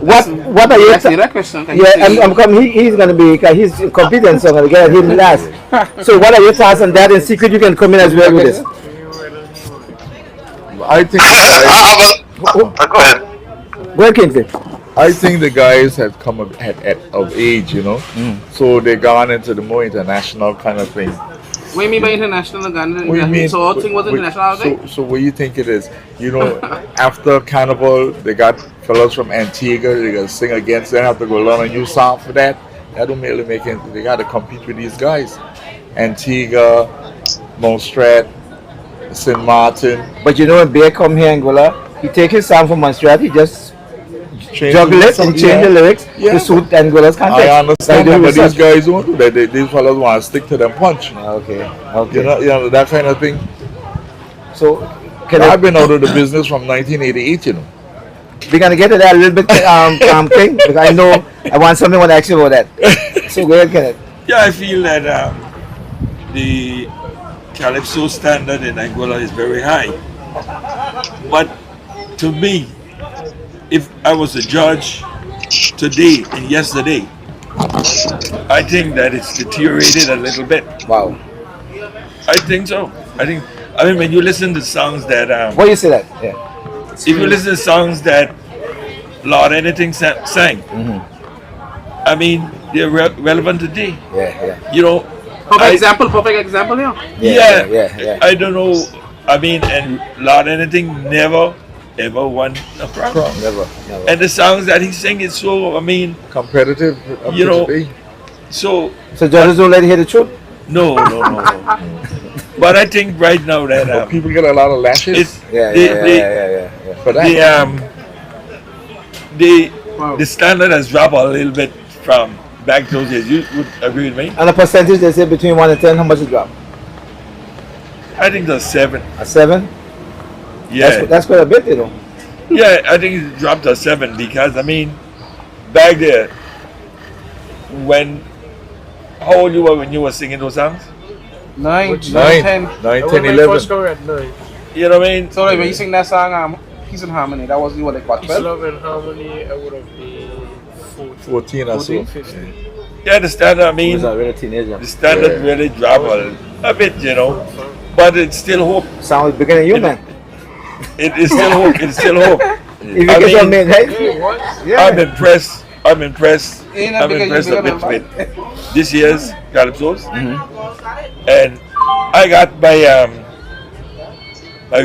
What are your That's the question. yeah, I'm coming. He's gonna be because he's competent, so I'm gonna get him last. So, what are your thoughts on that? In secret, you can come in as well with this. I think Go ahead. Well, Kingsley. I think the guys had come of age, you know, so they gone into the more international kind of thing. What do you mean by international Uganda? What do you mean? So all thing was international thing? So what do you think it is? You know, after Carnival, they got fellows from Antigua. They got to sing against. They have to go learn a new song for that. That don't really make it. They got to compete with these guys. Antigua, Montserrat, St. Martin. But you know, when Bear come here, Angola, he take his song from Montserrat, he just Change juggle it and change the lyrics Yeah. to suit Angola's context. I understand Like that, but they do these guys don't do that. These fellows want to stick to them punch. Okay, You know that kind of thing. So, can I've been out of the business from 1988. You know. we're gonna get to that a little bit, King, because I know I want something to ask you about that. So go ahead, Kenneth. Yeah, I feel that the Calypso standard in Angola is very high. But to me, if I was a judge today and yesterday, I think that it's deteriorated a little bit. Wow. I think so. I mean, when you listen to songs that, Why you say that? Yeah. if you listen to songs that Lord Anything sang, I mean, they're relevant today. Yeah. You know, Perfect example here. Yeah. I don't know. I mean, and Lord Anything never ever won a crown. Never. And the songs that he sang is so, I mean, Competitive. Up You to know, today. so So judges don't let you hear the truth? no. But I think right now that But people get a lot of lashes it's Yeah. for that. the standard has dropped a little bit from back those days. You would agree with me? And the percentage they say between 1 and 10, how much it drop? I think the 7. A 7? Yeah, That's quite a bit, you know. yeah. I think it dropped to 7 because I mean, back there, how old you were when you were singing those songs? 9, 9, 10. 9, I 10, went my 11. first career at 9. You know what I mean? So like, when you sing that song, Peace and Harmony, that was what, like what, Peace, 12? Love and Harmony, I would have been 14. 14 or so. 15. Yeah, the standard. I He mean, was already a teenager. the standard Yeah. really dropped a bit, you know. But it's still hope. Sound bigger than you, man. It is still hope. It's still hope. If you I get your mean- man, right? Hey, what? Yeah. I'm impressed. I'm impressed Ain't that a bigger, you bit bigger than with this year's Calypsos. And I got my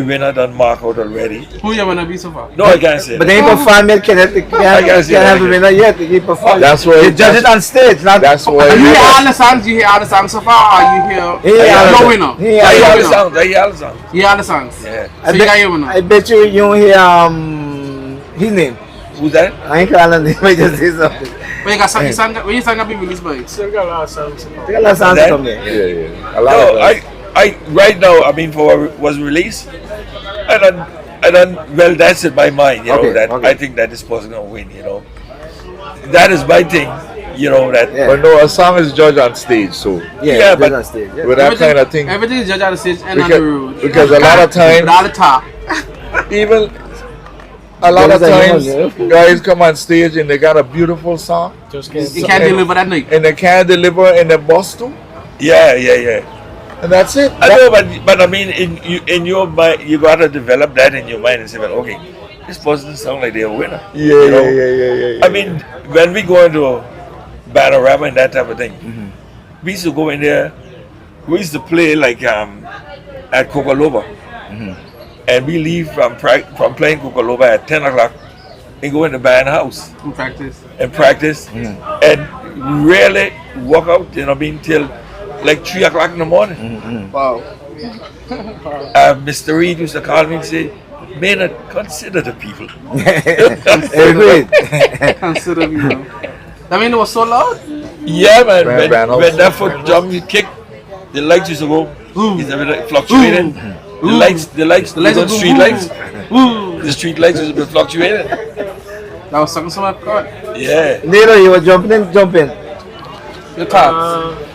winner done mark out already. Who you wanna be so far? No, I can't say But that. they ain't performed yet, Kenneth. They can't gotta see that have a again. winner yet. They perform. That's why. They judge it on stage, not. That's why. You hear all the songs? You hear all the songs so far? Or you hear? He hear all your the- winner. he hear I all hear all the winner. songs. I hear all the songs. You hear all the songs. Yeah. So you got your winner. I bet you don't hear his name. Who's that? I ain't calling him. I just say something. When you sang up be released by? Still got a lot of songs. They got a lot of songs That- from there. Yeah. A lot No, of us. I right now. I mean, for what was released, I done. Well, that's in my mind. You know Okay, that okay. I think that this person gonna win. You know, that is my thing. You know that. Yeah. But no, a song is judged on stage, so Yeah, but but- on stage. Yeah. with that kind of thing, Everything is judged on the stage and on the road. because a lot of times, With all the talk. even a lot of Those are times, yours, yeah. guys come on stage and they got a beautiful song, Just can't. You can't deliver that night. and they can't deliver in the bus too, Yeah. and that's it. I know, but I mean, in your mind, you gotta develop that in your mind and say, well, okay, this person sound like they're a winner. You know? Yeah. I mean, when we go into Banorama and that type of thing, we used to go in there. We used to play like at Kokoloba, and we leave from playing Kokoloba at 10 o'clock and go in the band house In practice. and practice, and really walk out. You know, being till like 3 o'clock in the morning. Wow. Mr. Reed used to call me and say, "Maynard, consider the people." Agreed. Consider me, bro. I mean, it was so loud. Yeah, man. Brand When that house. foot jump, you kick, the lights used to go. It's a bit fluctuating. The lights, The lights the would go street lights, Ooh. the street lights used to be fluctuating. That was something so much God. Yeah. Nero, you were jumping. Your thoughts.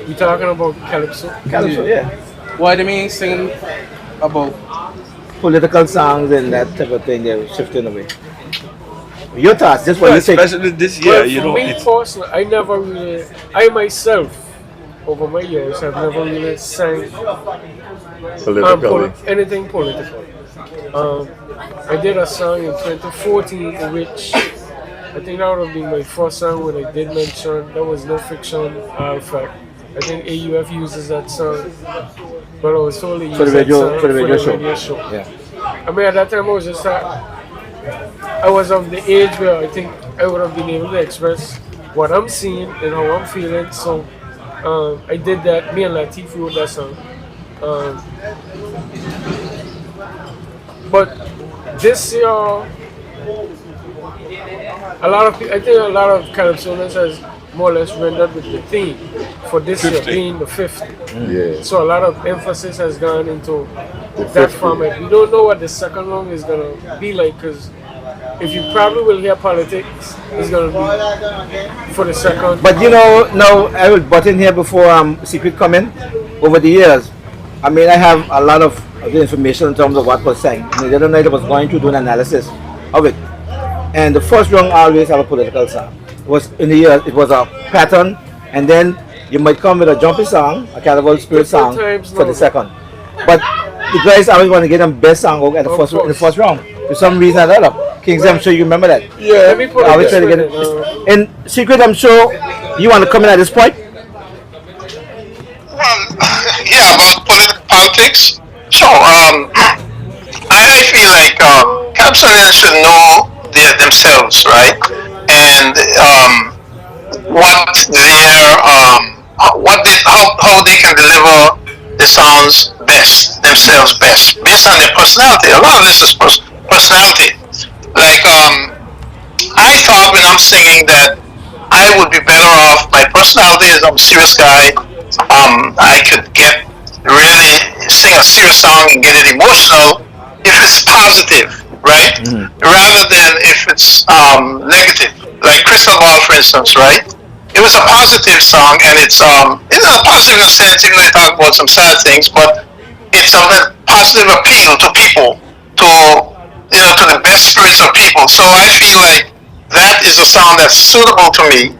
We talking about calypso. Calypso, yeah. Why do you mean singing about? Political songs and that type of thing, they're shifting away. Your thoughts, just what Well, you think. especially this year, Well, you for know, me it's, personally, I myself, over my years, have never really sang Politically. anything political. I did a song in 2014, in which I think that would have been my first song when I did mention that was No Fiction, All Fact. I think AUF uses that song, but I was told to use For the that radio- song for the radio show. Yeah. I mean, at that time, I was just I was of the age where I think I would have been able to express what I'm seeing and how I'm feeling. So I did that. Me and Latif wrote that song. But this year, I think a lot of Calypsonians has more or less rendered with the theme for this year 50. being the 50. Yeah. So a lot of emphasis has gone into The that 50. format. We don't know what the second round is gonna be like, because if you probably will hear politics, it's gonna be for the second. But you know, now I will butt in here before Secret come in. Over the years, I mean, I have a lot of the information in terms of what was sang. And the other night I was going to do an analysis of it. And the first round always have a political song. It was in the years, it was a pattern, and then you might come with a jumpy song, a carnival spirit song Different times, for the no. second. But the guys always want to get them best song at the Of first in the course. first round. For some reason or other. Kings, I'm sure you remember that. Let me put I it always this try to way. get it. In Secret, I'm sure you want to come in at this point. Well, yeah, about politics. So, I feel like Calypsonians should know themselves, right? And how they can deliver the sounds best, themselves best, based on their personality. A lot of this is personality. Like, I thought when I'm singing that I would be better off. My personality is I'm a serious guy. I could get really sing a serious song and get it emotional if it's positive, right? Rather than if it's negative. Like Crystal Ball, for instance, right? It was a positive song, and it's not positive in a sense, even though they talk about some sad things, but it's a positive appeal to people, to the best spirits of people. So I feel like that is a song that's suitable to me.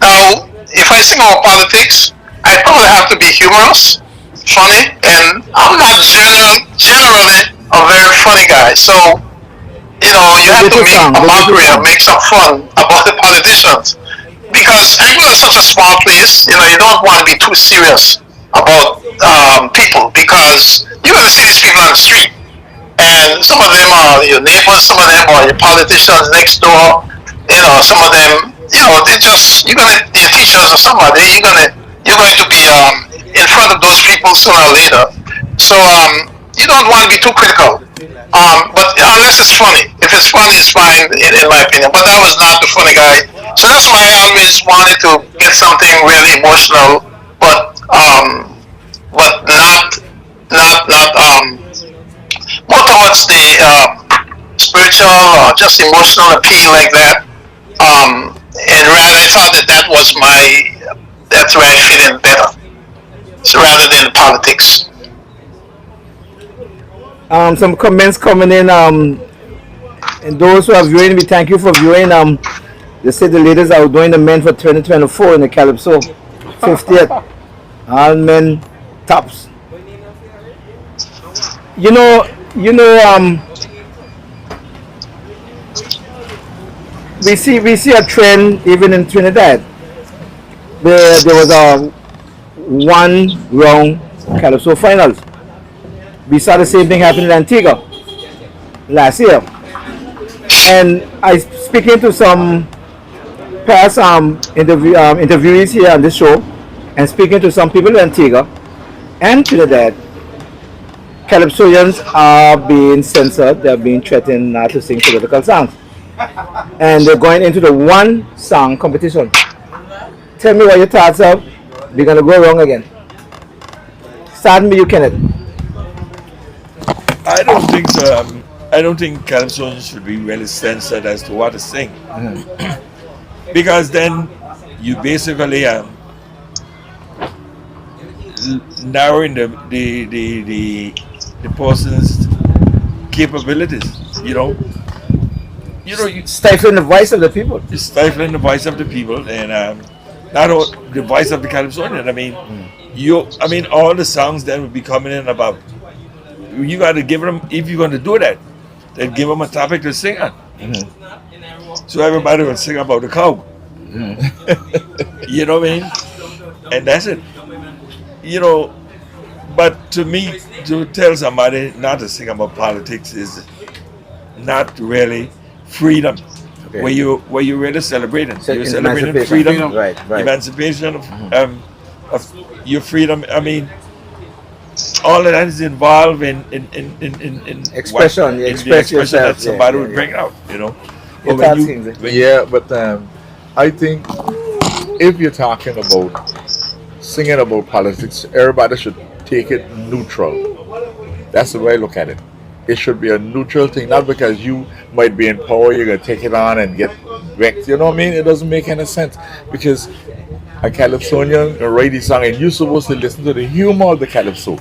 Now, if I sing about politics, I probably have to be humorous, funny, and I'm not generally a very funny guy. So, you have to make a mockery or make some fun about the politicians. Because Angola is such a small place, you don't want to be too serious about people, because you're going to see these people on the street. And some of them are your neighbors, some of them are your politicians next door. Some of them, your teachers or somebody, you're going to be in front of those people sooner or later. So you don't want to be too critical. But unless it's funny, if it's funny, it's fine in my opinion. But I was not the funny guy, so that's why I always wanted to get something really emotional, but not more towards the spiritual or just emotional appeal like that. And rather, I thought that was that's where I fit in better, so rather than politics. Some comments coming in. And those who are viewing, we thank you for viewing. They say the ladies are doing the men for 2024 in the Calypso 50th. All men tops. We see a trend even in Trinidad. There was a one round Calypso finals. We saw the same thing happen in Antigua last year. And I speaking to some past interviewees here on this show, and speaking to some people in Antigua and Trinidad, Calypsonians are being censored. They're being threatened not to sing political songs, and they're going into the one song competition. Tell me what your thoughts are. We're gonna go wrong again. Start me, you Kenneth. I don't think so. I don't think Calypsonians should be really censored as to what to sing. Because then you basically narrowing the person's capabilities. You Stifling the voice of the people. stifling the voice of the people, and not all, the voice of the Calypsonian. I mean, all the songs that would be coming in about. You got to give them, if you're going to do that, then give them a topic to sing on. So everybody will sing about the cow. You know what I mean? And that's it. But to me, to tell somebody not to sing about politics is not really freedom. Okay. Where you really celebrating. So You're celebrating emancipation. freedom, Right. emancipation of your freedom. I mean, all of that is involved in Expression, you in express the expression yourself, that somebody yeah, would yeah. bring out. Your But thoughts, Kingsley? Yeah, but I think if you're talking about singing about politics, everybody should take it neutral. That's the way I look at it. It should be a neutral thing, not because you might be in power, you're gonna take it on and get wrecked. You know what I mean? It doesn't make any sense because a Calypsonian can write this song, and you're supposed to listen to the humor of the Calypso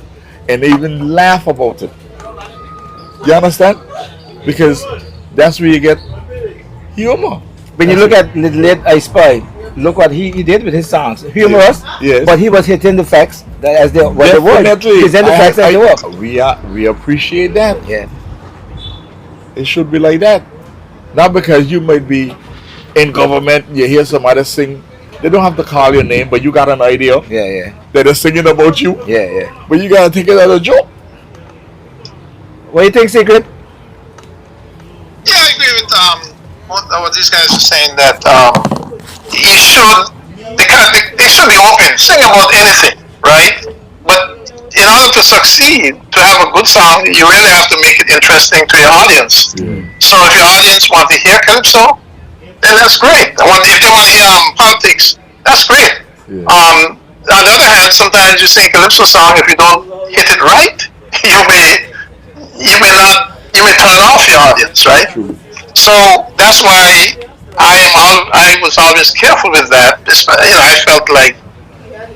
and even laugh about it. You understand? Because that's where you get humor. When you look at the late I Spy, look what he did with his songs. Humorous, Yes. but he was hitting the facts that as they what they were. Definitely. Present the facts as they were. We appreciate that. Yeah. It should be like that. Not because you might be in government, you hear somebody sing. They don't have to call your name, but you got an idea Yeah. that they're singing about you. Yeah. But you gotta take it as a joke. What do you think, Secret? Yeah, I agree with what these guys are saying, that you should they should be open, sing about anything, right? But in order to succeed, to have a good song, you really have to make it interesting to your audience. So if your audience want to hear calypso, then that's great. If they want to hear politics, that's great. Yeah. On the other hand, sometimes you sing a calypso song, if you don't hit it right, you may turn off your audience, right? True. So that's why I was always careful with that. I felt like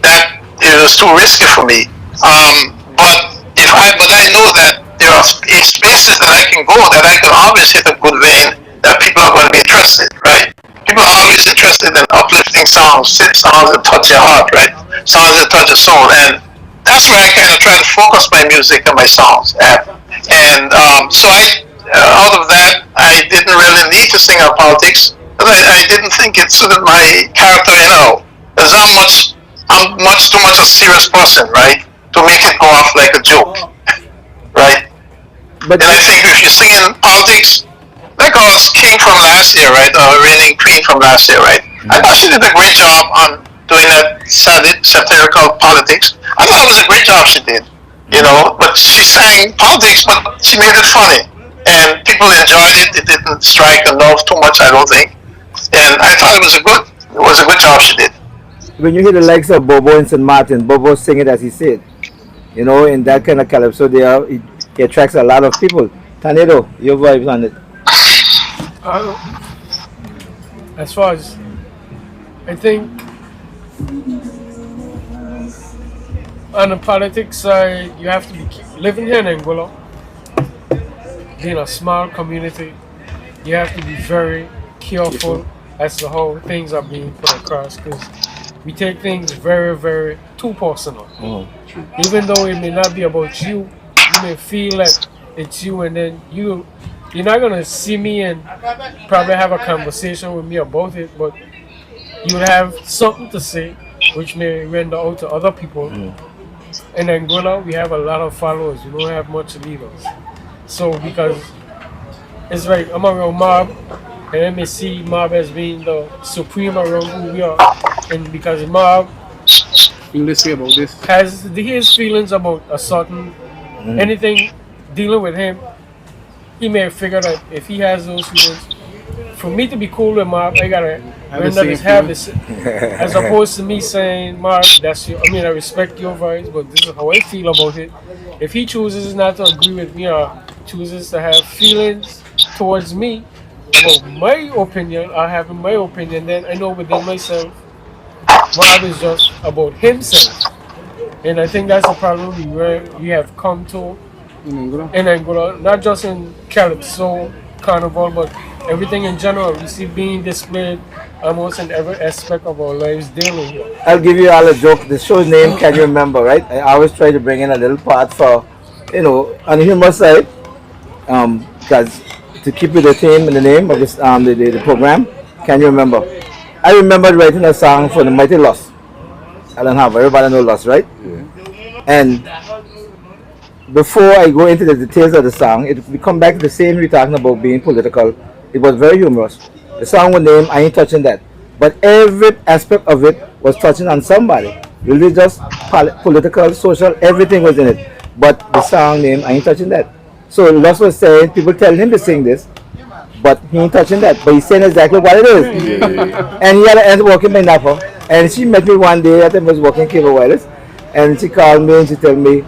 that it was too risky for me. But I know that there are spaces that I can go that I can always hit a good vein that people are going to be interested, right? People are always interested in uplifting songs that touch your heart, right? Songs that touch your soul, and that's where I kind of try to focus my music and my songs at. And so out of that, I didn't really need to sing about politics, because I didn't think it suited my character, because I'm much too much a serious person, right? To make it go off like a joke, right? But And I think if you're singing politics, like our king from last year, right? Our reigning queen from last year, right? I thought she did a great job on doing that satirical politics. I thought it was a great job she did, but she sang politics, but she made it funny. And people enjoyed it. It didn't strike a nerve too much, I don't think. And I thought it was a good job she did. when you hear the likes of Bobo and St. Martin, Bobo sing it as he said, in that kind of calypso, it attracts a lot of people. Tornado, your vibes on it. As far as I think on the politics side, you have to be living here in Angola, being a small community. You have to be very careful as to how things are being put across, because we take things very, very too personal. Even though it may not be about you, you may feel like it's you, and then you're not gonna see me and probably have a conversation with me about it, but you'll have something to say which may render out to other people. In Angola, we have a lot of followers. We don't have much leaders. So because it's like I'm around Mob, and they may see Mob as being the supreme around who we are, and because Mob Let's say about this. has his feelings about a certain anything dealing with him, he may figure that if he has those feelings, for me to be cool with Mob, I gotta have this, as opposed to me saying, Mark, I respect your voice, but this is how I feel about it. If he chooses not to agree with me or chooses to have feelings towards me about my opinion, or having my opinion, then I know within myself, Mark is just about himself. And I think that's the problem we have come to in Angola, not just in Calypso Carnival, but everything in general. We see being displayed almost in every aspect of our lives daily here. I'll give you all a joke. The show's name, can you remember, right? I always try to bring in a little part for, on the humor side, because to keep with the theme and the name of this, the program. Can you remember? I remember writing a song for the Mighty Lost. Alan Harbour. Everybody know Lost, right? Yeah. And before I go into the details of the song, we come back to the same we're talking about being political. It was very humorous. The song was named I Ain't Touching That. But every aspect of it was touching on somebody. Religious, political, social, everything was in it. But the song named I Ain't Touching That. So Lost was saying, people tell him to sing this, but he ain't touching that. But he's saying exactly what it is. And he had to end up working by Napa. And she met me one day, I think I was working Cable Wireless. And she called me and she told me,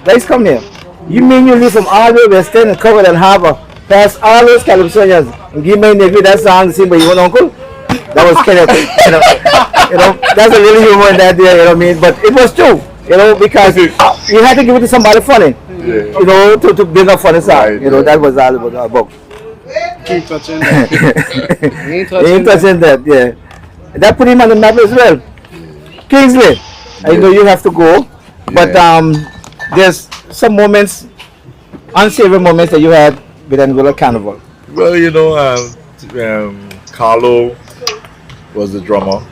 let's come here. You mean you live from all the way West End and covered and Harbour, past all those Calypsonians, and give me nigga that song, sing by your uncle? That was Kenneth. That's a little humor in that there, you know what I mean? But it was true, because you had to give it to somebody funny, to bring a funny song. Right, that was all about. Keep touching that. He ain't touching that, yeah. And that put him on the map as well. Kingsley, I know you have to go, but there's some moments, unsavory moments that you had with Angola Carnival. Well, Carlo was the drummer,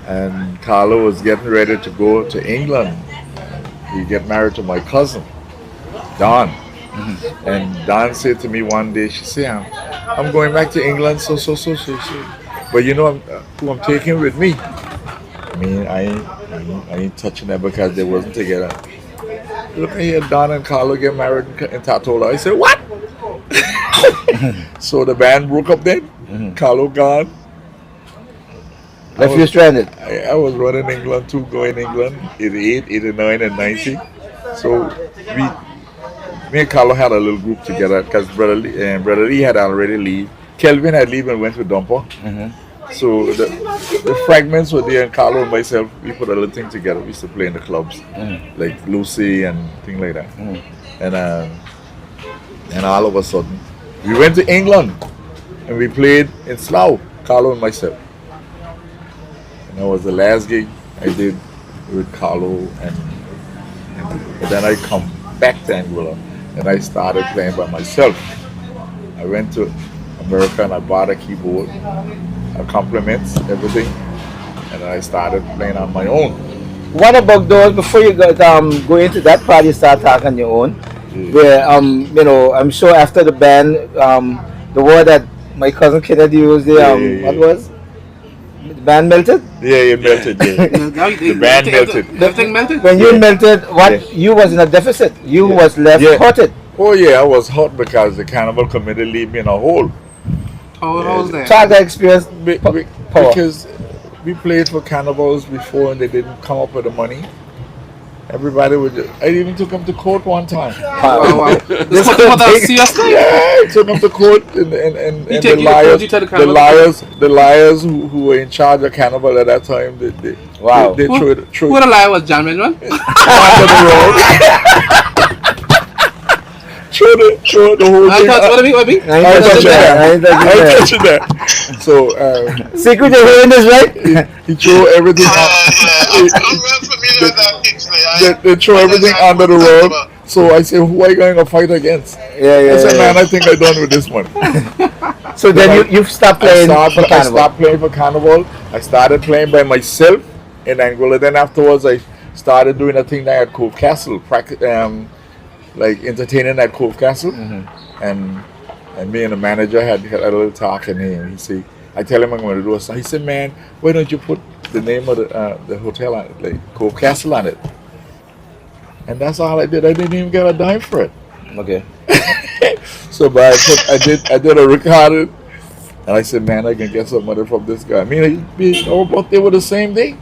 and Carlo was getting ready to go to England. He get married to my cousin, Don. And Don said to me one day, she said, I'm going back to England, so. But who I'm taking with me? I mean, I ain't touching that because they wasn't together. Look here, Don and Carlo get married in Tatola. I said, what? So the band broke up then. Carlo gone. Left you stranded. I was running England too, going England, 88, 89, and 90. So me and Carlo had a little group together because Brother Lee had already leave. Kelvin had leave and went to Dumper. So the fragments were there, and Carlo and myself, we put a little thing together. We used to play in the clubs, like Lucy and things like that. And all of a sudden, we went to England and we played in Slough, Carlo and myself. And that was the last gig I did with Carlo, and then I come back to Angola and I started playing by myself. I went to America and I bought a keyboard, accompaniments, everything, and then I started playing on my own. What about those, before you go into that part, you start talking on your own, where, I'm sure after the band, the word that my cousin Kennedy used, what was? The band melted? Yeah, it melted, The band melted. Everything melted? When you melted, you was in a deficit. You was left hurted. Oh yeah, I was hot because the Carnival Committee leave me in a hole. How was that? Talk that experience. Because we played for Carnivals before and they didn't come up with the money. Everybody would I even took them to court one time. Wow. This was seriously? Yeah, I took them to court and the liars who were in charge of Carnival at that time, they threw Who the liar was, John Benjamin? under the road. Throw the whole thing. What be? I ain't touching that. So Secret of hearing this, right? he threw everything I'm well familiar with that, Kingsley. they throw everything under the rug. So I said, who are you going to fight against? I said, man, I think I'm done with this one. So then you stopped playing for Carnival. I stopped playing for Carnival. I started playing by myself in Angola. Then afterwards, I started doing a thing there at Cove Castle, like entertaining at Cove Castle. And me and the manager had a little talk, and he said, I tell him I'm going to do a song. He said, man, why don't you put the name of the hotel on it, like Cove Castle on it? And that's all I did. I didn't even get a dime for it. Okay. So but I did a record, and I said, man, I can get some money from this guy. I mean, our birthday were the same day.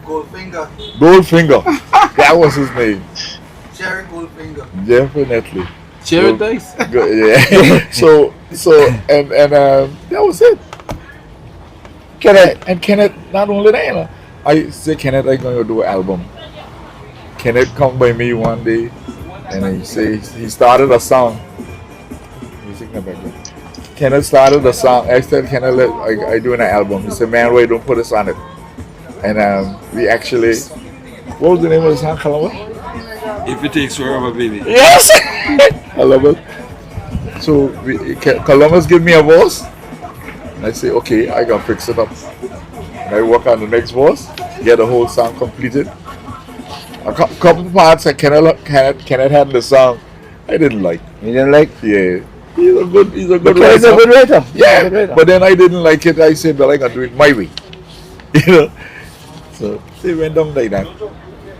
Goldfinger. That was his name. Sharon Goldfinger. Definitely. Cherry dice. Yeah. so that was it. Kenneth, not only that, I say, Kenneth, I'm going to do an album. Kenneth come by me one day and he say he started a song. Music in the background. Kenneth started a song. I said, Kenneth, I doing an album. He said, man, wait, don't put us on it. And we actually, what was the name of the song, Columbus? If it takes forever, baby. Yes! Columbus. So Columbus give me a voice. And I say, okay, I can fix it up. And I work on the next voice, get the whole song completed. A couple parts that Kenneth had in the song, I didn't like. You didn't like? Yeah. He's a good He's a good writer. Yeah, Good writer. but then I didn't like it. I said, well, I can do it my way. You know? So they went down like that.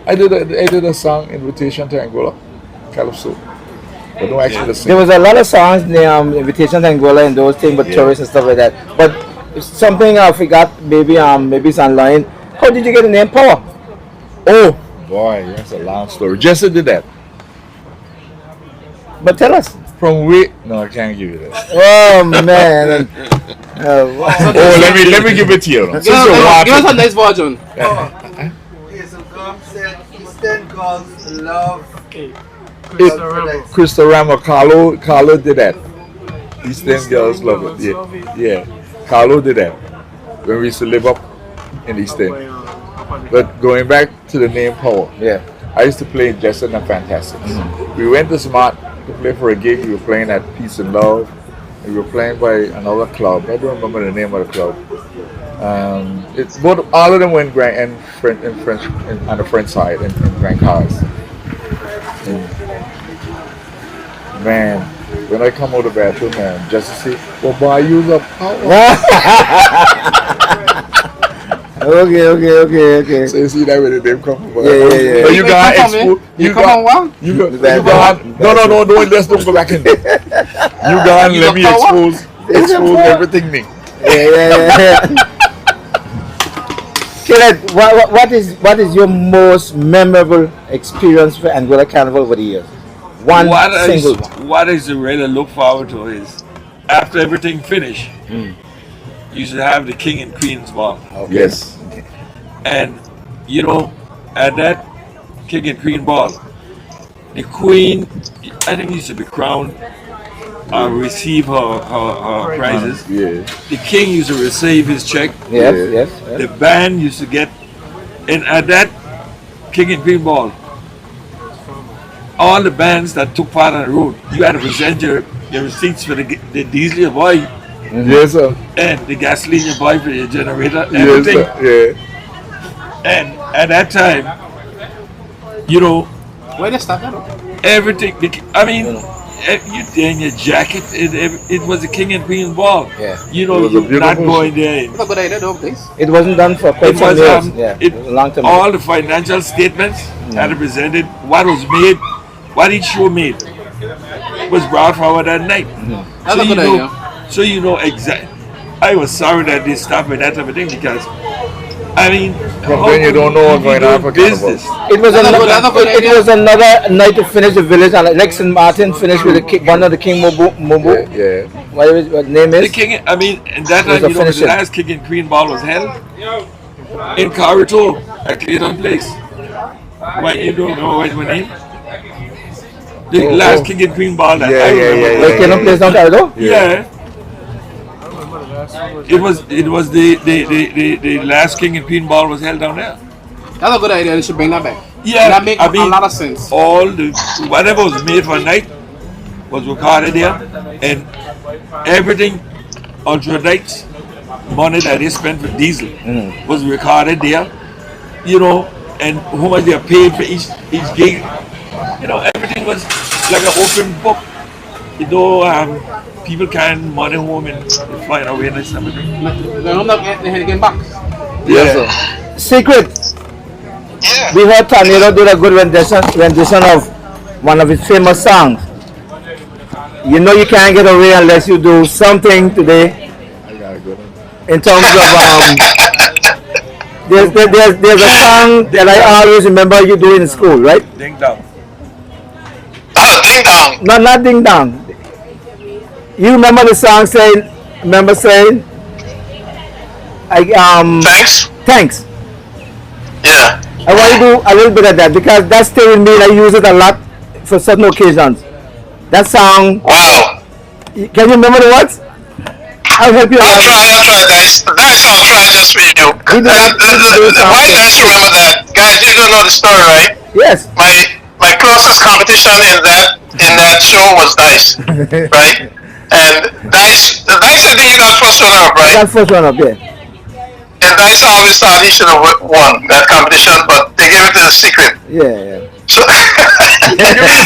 I did a song, Invitation to Angola, Calypso. But don't actually sing. There was a lot of songs, Invitation to Angola and those things, but tourists and stuff like that. But something I forgot, maybe it's online. How did you get the name Power? Oh, boy, that's a long story. Jesse did that. But tell us. From where? No, I can't give you that. Oh man. Oh, let me give it to you. Since you're Give watching. us a nice version. Okay, so Gum said Eastern girls love Crystal Rebel. Crystal Rama, Carlo did that. Eastern girls love it. Yeah. Carlo did that. When we used to live up in Eastern. But going back to the name Power. Yeah. I used to play in Jesse and the Fantastics. We went to Smart to play for a gig. We were playing at Peace and Love. And we were playing by another club. I don't remember the name of the club. It's both. All of them were in Grand and French on the French side in Grand Cars. Man, when I come out of the bathroom, man, just to see, well, boy, use up Power. Okay. So you see that where the name come from? Yeah. But you got come from, expose. You come on what? You got. No. Don't go back in there. You got and You let got me power? expose everything me. Yeah. Kenneth, what is your most memorable experience for Angola Carnival over the years? One single one. What I really look forward to is after everything finished, you should have the King and Queen's ball. Yes. And you know, at that King and Queen ball, the Queen, I think, used to be crowned or receive her prizes. Yeah. The King used to receive his check. Yes. The band used to get, and at that King and Queen ball, all the bands that took part on the road, you had to present your receipts for the diesel you buy Yes, sir. and the gasoline you buy for your generator, Yes, everything. sir. Yeah. And at that time, you know, Where they stop that? everything. I mean, you in your jacket. It was a King and Queen ball. Yeah. You It know, was a you're not beautiful- going there. That's a good idea, though, please. It wasn't done for quite It some was years. Yeah. it, Long time. all the financial statements that represented what was made, what each show made, was brought forward that night. That's a you good know, idea. so you know exactly. I was sorry that they stopped with that type of thing because, I mean, But how then you could don't know what's be going doing on for Carnival. business. It was That's a another. good It idea. was another night to finish the village, and Lex and Martin finished with one of the King Mobu. Yeah. What name The is? King, I mean, and that It was time, a you know, the finishing. last King and Queen ball was held in Carito at Clayton Place. What, you don't know what my name? The last King and Queen ball that Yeah, I yeah, remember. yeah, Like Kingdom Place down Cardo? Yeah. I remember the last one was It was the last King and Queen ball was held down there. That's a good idea. They should bring that back. Yeah, That makes I mean, a lot of sense. all the whatever was made for a night was recorded there, and everything on your nights, money that they spent for diesel was recorded there. You know, and how much they are paid for each gig. You know, everything was like an open book. You know, people can money home and flying away and everything. I'm not getting back. Yeah. Secret. Yeah. We heard Tornado do a good rendition of one of his famous songs. You know you can't get away unless you do something today I gotta go. in terms of there's a song that I always remember you doing in school, right? Ding dong. Ding dong. Not Ding Dong. You remember the song saying, I Thanks. thanks. I want to do a little bit of that because that's still in me and I use it a lot for certain occasions. That song, Wow. can you remember the words? I'll help you I'll out. try, Dice. Dice, I'll try just for you. We do that- we do that Why song. Dice remember that? Guys, you don't know the story, right? Yes. My closest competition in that show was Dice, right? And Dice, I think he got first runner up, right? That's first one up there. And Dice always thought he should have won that competition, but they gave it to the secret. Yeah, So,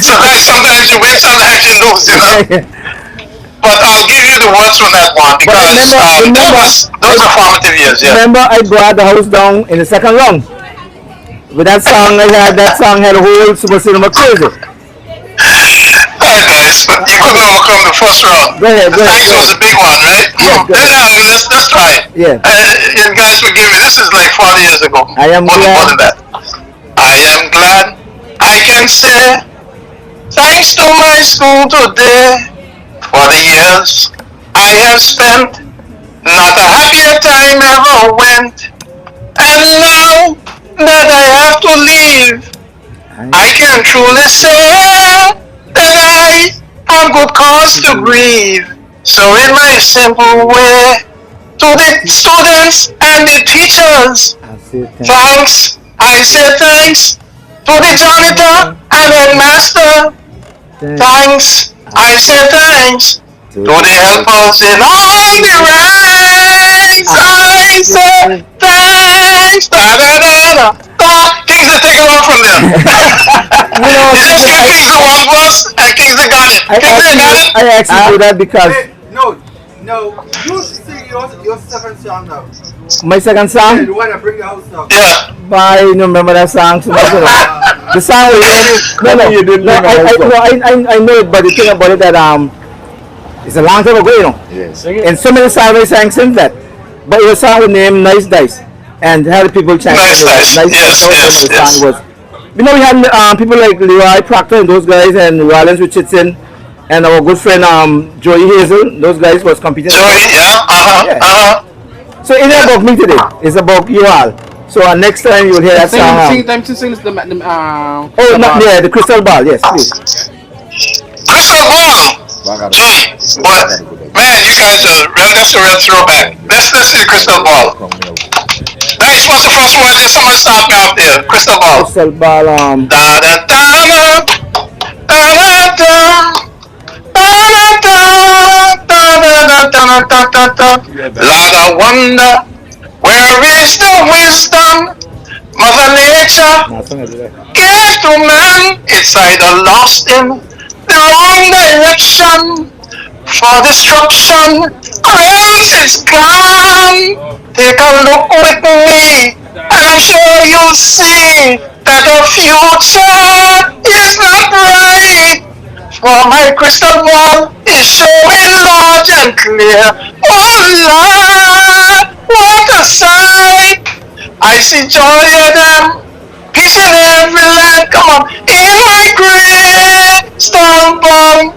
so Dice, sometimes you win, sometimes you lose, you know. yeah. But I'll give you the words from that one because remember- those are formative years, yeah. Remember, I brought the house down in the second round. With that song, that song had a whole Super Cinema crazy. Alright, guys, but you couldn't overcome the first round. Go ahead, The go ahead, thanks go was a big one, right? Yeah, go Let's try it. Yeah. And guys, forgive me. This is like 40 years ago. I am more glad- than that. I am glad I can say thanks to my school today for the years I have spent. Not a happier time ever went. And now that I have to leave, I can truly say that I have good cause to grieve. So in my simple way, to the students and the teachers, I'll say thank thanks. I say thanks to the janitor and headmaster. Thanks. I say thanks to the helpers in all the ranks. I say thanks. Da da da da. Kingsley, take it on from there. You just give Kingsley one verse and Kingsley got it. Kingsley got it. I actually do that because Hey, no, you sing your second song now. my second Hey, song, the one that bring the house down. Yeah. I don't remember that song too much. You know. The song no, You didn't no, bring the house down. I know it, but the thing about it that it's a long time ago, you know. Yes. And so many songs I sang since that. But it was a song with name Nice Dice, and had people chanting Nice it. Dice. Nice Yes, Dice. yes, The yes. song was. You know, we had people like Leroy Proctor and those guys, and Rollins Richardson, and our good friend Joey Hazel. Those guys was competing. Joey, yeah. Yeah. So it's not about me today. It's about you all. So next time you'll hear that song. Sing the Oh, not yeah, the Crystal Ball. Yes, please. Crystal Ball. Gee, but man, you guys are that's a real throwback. Let's see the Crystal Ball. Nice. What's the first word? Just someone stop me out there. Crystal Ball. Crystal Ball. Da da da da da da da. Lord, I wonder where is the wisdom Mother Nature gave to man? It's either lost in the wrong direction for destruction, or else it's gone. Take a look with me, and I'm sure you'll see that the future is not bright. For my crystal ball is showing large and clear. Oh Lord, what a sight! I see joy in them, peace in every land. Come on, in my crystal ball.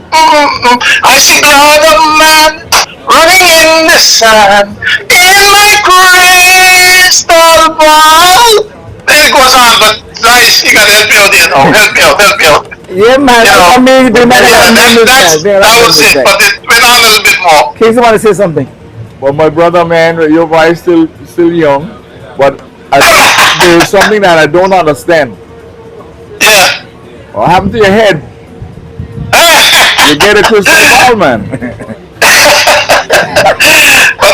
I see blood of man running in the sand. In my crystal ball. It goes on, but nice. You gotta help me out there now. Help me out. Yeah, man. You know, I mean, that was it, but it went on a little bit more. Casey want to say something. But my brother, man, your voice still young, but there is something that I don't understand. Yeah. What happened to your head? You get a crystal ball, man. What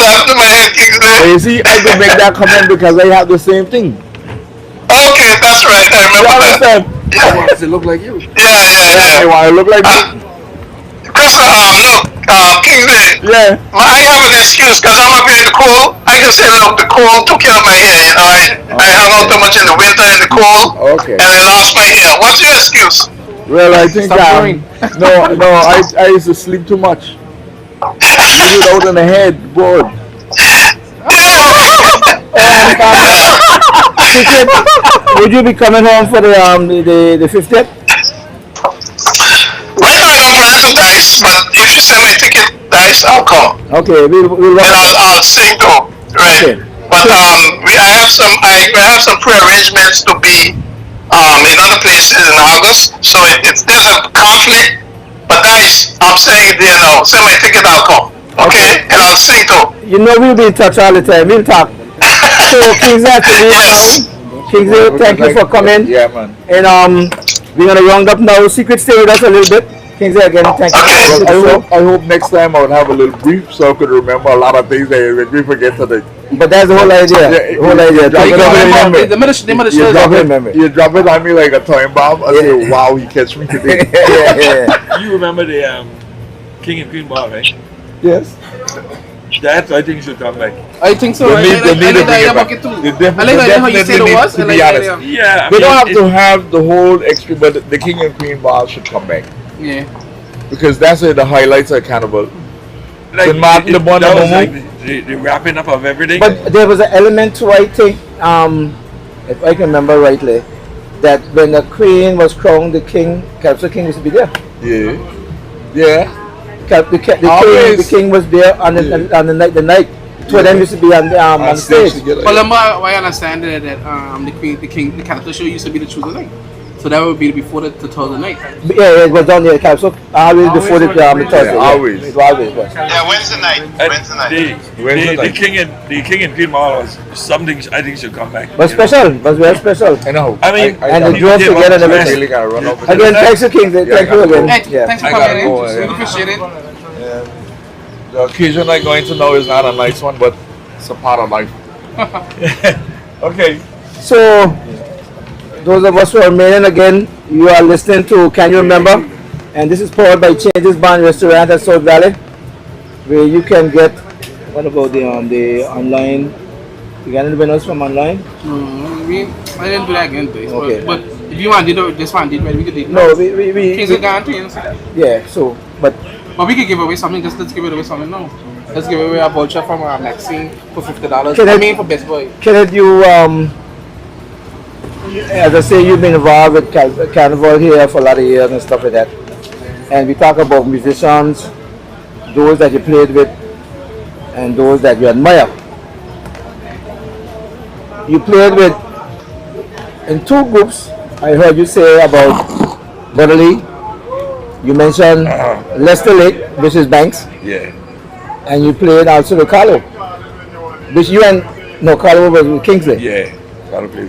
happened to my head, But Kingsley? you see, I could make that comment because I have the same thing. Okay, that's right. I You remember that. understand? Yeah, Does it look like you? yeah. You want to look like me? Crystal, look, Kingsley, Yeah. I have an excuse because I'm up here in the cold. I can say, look, the cold took care of my hair. You know, I hung out too much in the winter in the cold, Okay. and I lost my hair. What's your excuse? Well, I think Stop worrying. no, I used to sleep too much. Leave it out in the head, bored. Would you be coming home for the 50th? Right now I don't plan to dice, but if you send me a ticket, dice, I'll come. Okay, we'll And work. I'll sing too. Right. Okay. But I have some pre-arrangements to be in other places in August. So if there's a conflict, but guys, I'm saying it there now. Send my ticket, I'll come. Okay? And I'll sing too. You know we'll be in touch all the time. We'll talk. So Kingsley has to leave Yes. now. Kingsley, thank you for coming. Yeah, man. And we're gonna round up now. Secret, stay with us a little bit. Kingsley, again, thank you Okay. for coming to the show. I hope next time I would have a little brief so I could remember a lot of things that we forget today. But that's the whole idea. Yeah, The whole idea. Talk you it gotta over remember. remember. The middle You show. drop remember. you drop it on me like a time bomb. I say, wow, he catch me today. yeah. You remember the King and Queen ball, right? Yes. That I think should come back. I think so. I They like need to that bring idea it about back. it too. They I like that how you said definitely it need was. to I be like that honest. idea. Yeah, I They mean, don't have it- to have the whole extra, but the King and Queen ball should come back Yeah. because that's the highlights are Carnival. like, St. Martin, the one that and was Momo. like the wrapping up of everything. But there was an element to, I think, if I can remember rightly, that when the queen was crowned, the king, Calypso King used to be there. Yeah, yeah. The Always. king was there on the night. Two of them used to be on stage. together. But I understand that the character show used to be the Tuesday night. So that would be before the Thursday night. Yeah, it was down there, Calypso. Always before the Thursday. Yeah, always. It always was. Yeah, Wednesday night. And Wednesday night. Wednesday the night. King and Queen ball was something I think should come back. Was you know. special. Was very special. I know. I mean, And the you dress did together and one everything. Really gotta run over. Again, thanks to King. Thank you gotta again. Hey, Yeah. thanks for I coming gotta in. go, We yeah. appreciate it. The occasion I'm going to know is not a nice one, but it's a part of life. Okay. So, those of us who are remaining again, you are listening to Can You Remember? And this is powered by Changes Bar and Restaurant at South Valley, where you can get, what about the online, you got anybody else from online? I didn't do that again, please. Okay. But if you want to do this one, we could do No, Kings of Guarantee. yeah, so, but But we could give away something. Let's give it away something now. Let's give away a voucher from Maxine for $50. Can I- for Best Boy. Kenneth, you, as I say, you've been involved with Carnival here for a lot of years and stuff like that. And we talk about musicians, those that you played with, and those that you admire. You played with, in two groups, I heard you say about Budley. You mentioned Lester Lake, which is Banks, Yeah. and you played also with Carlo. Which you and, no, Carlo was with Kingsley. Yeah. Gotta play.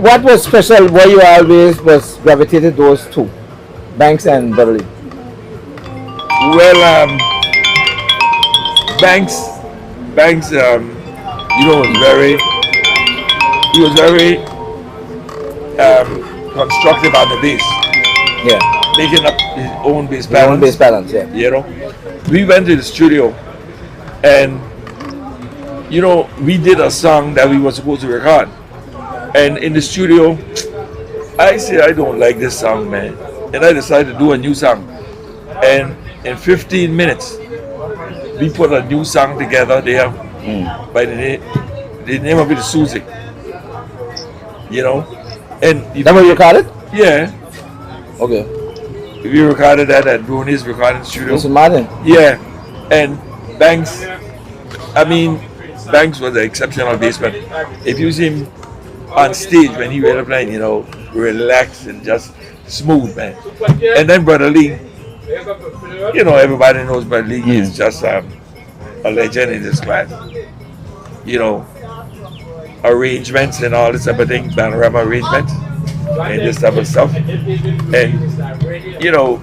What was special? Why you always was gravitated those two, Banks and Budley? Well, Banks, you know, he was very constructive on the bass, Yeah, making up his own bass their own bass balance. balance. Yeah, You know, we went to the studio, and you know, we did a song that we were supposed to record, and in the studio, I said I don't like this song, man, and I decided to do a new song, and in 15 minutes, we put a new song together there by the name of it is Susie. You know, and if that was recorded. yeah, Okay, we recorded that at Bruni's recording studio. Mr. Martin. Yeah, and Banks, I mean, Banks was an exceptional bassman. If you see him on stage when he was playing, you know, relaxed and just smooth, man. And then Brother Lee, you know, everybody knows Brother Lee is just a legend in this class. You know, arrangements and all this type of thing, panorama arrangements and this type of stuff. And, you know,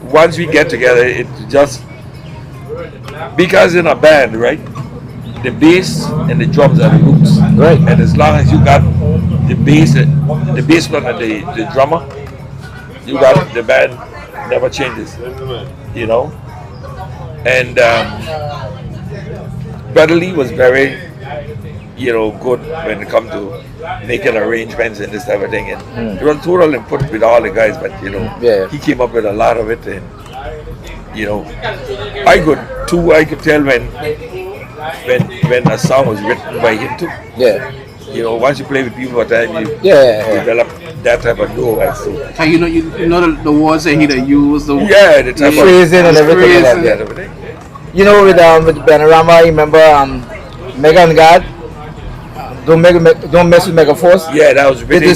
once we get together, it just, because in a band, right, the bass and the drums are the roots. Right. And as long as you got the bass player and the drummer, you got the band never changes, you know. And Brother Lee was very, you know, good when it comes to making arrangements and this type of thing. And it was total input with all the guys, but you know, Yeah. he came up with a lot of it. And you know, I could tell when a song was written by him too. Yeah, You know, once you play with people for time, you yeah. develop that type of know. So And you know the words that he used. The yeah, the type of Phrasing and everything like that that. type of thing. You know, with Panorama, I remember Mega and God. Don't mess with Mega Force. Yeah, that was The really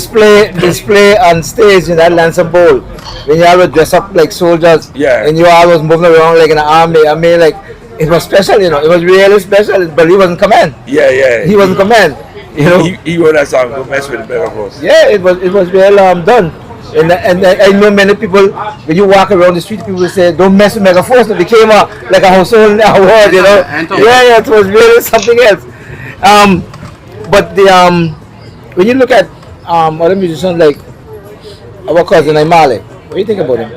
display on stage in that Lancer Bowl when you all would dress up like soldiers. Yeah. And you all was moving around like in an army. I mean, like it was special, you know. It was really special, but he wasn't command. yeah. He wasn't command. You know. He wrote that song. Don't mess with the Mega Force. Yeah, it was well done. And I know many people, when you walk around the street, people will say, don't mess with Mega Force. It became like a household award, you know. Yeah, it was really something else. But when you look at other musicians like our cousin Imale, what do you think about him?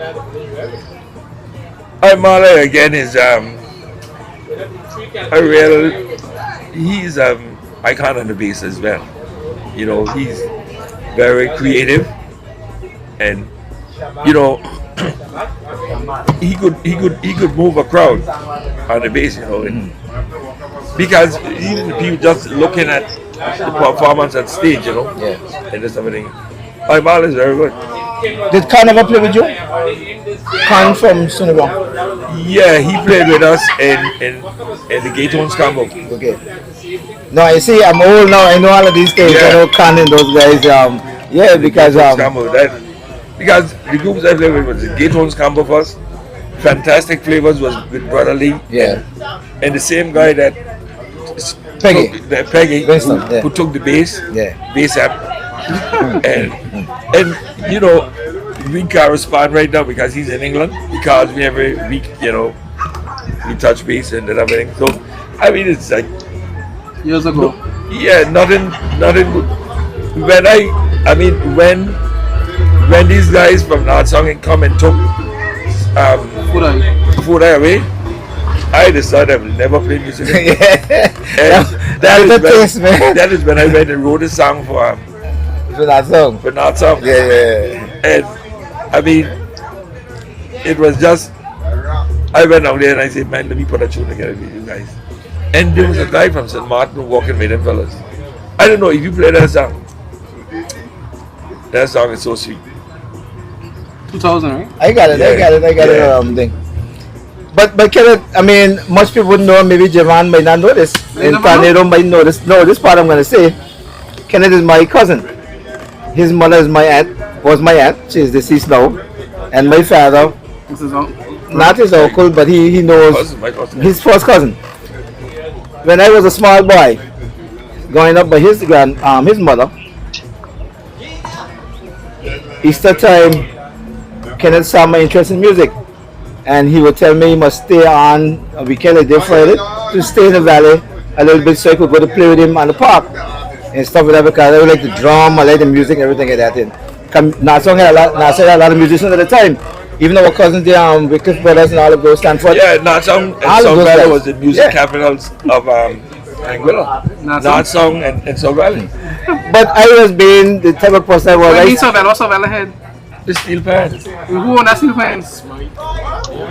Marley again is he's icon on the bass as well. You know, he's very creative, and you know he could move a crowd on the bass, you know, and because even the people just looking at the performance on stage, you know, and just everything. Marley is very good. Did Khan ever play with you? Khan from Sunnyvale. Yeah, he played with us in the Gay Tones combo. Okay. No, I see. I'm old now. I know all of these things. Yeah. I know Khan and those guys. Yeah, because because the groups I played with was the Gay Tones combo first. Fantastic Flavors was with Brother Lee. Yeah. And the same guy that Peggy Winston, who took the bass. Yeah. Bass app. and you know, we correspond right now because he's in England. He calls me every week, you know. We touch base and everything. So I mean, it's like Years ago. yeah, nothing. When these guys from North Song come and took food away, I decided I will never play music again. And that is when I went and wrote a song for that song. For North Song. Yeah. And I mean, it was just, I went out there and I said, man, let me put a tune together with you guys. And there was a guy from St. Martin walking with them fellas. I don't know if you play that song. That song is so sweet. 2000, right? I got it. Thing. But Kenneth, I mean, most people wouldn't know. Maybe Javon might not know this. And Tornado might know this. No, this part I'm going to say. Kenneth is my cousin. His mother is was my aunt. She is deceased now. And my father, This is all. not his uncle, but he knows his first cousin. When I was a small boy, growing up by his mother, Easter time, Kenneth saw my interest in music, and he would tell me he must stay on a weekend like this Friday to stay in the valley a little bit so I could go to play with him on the park and stuff like that, because I would like the drum, I like the music, everything like that. And Nassau had a lot of musicians at the time. Even our cousins, the Wycliffe Brothers and all of those Stanford. Yeah, Nassau and South Valley was the music capitals of Anguilla. Nassau and South Valley. But I was being the type of person I was. When he saw that, what's up, had? The steel pans. Who owned that steel pans? A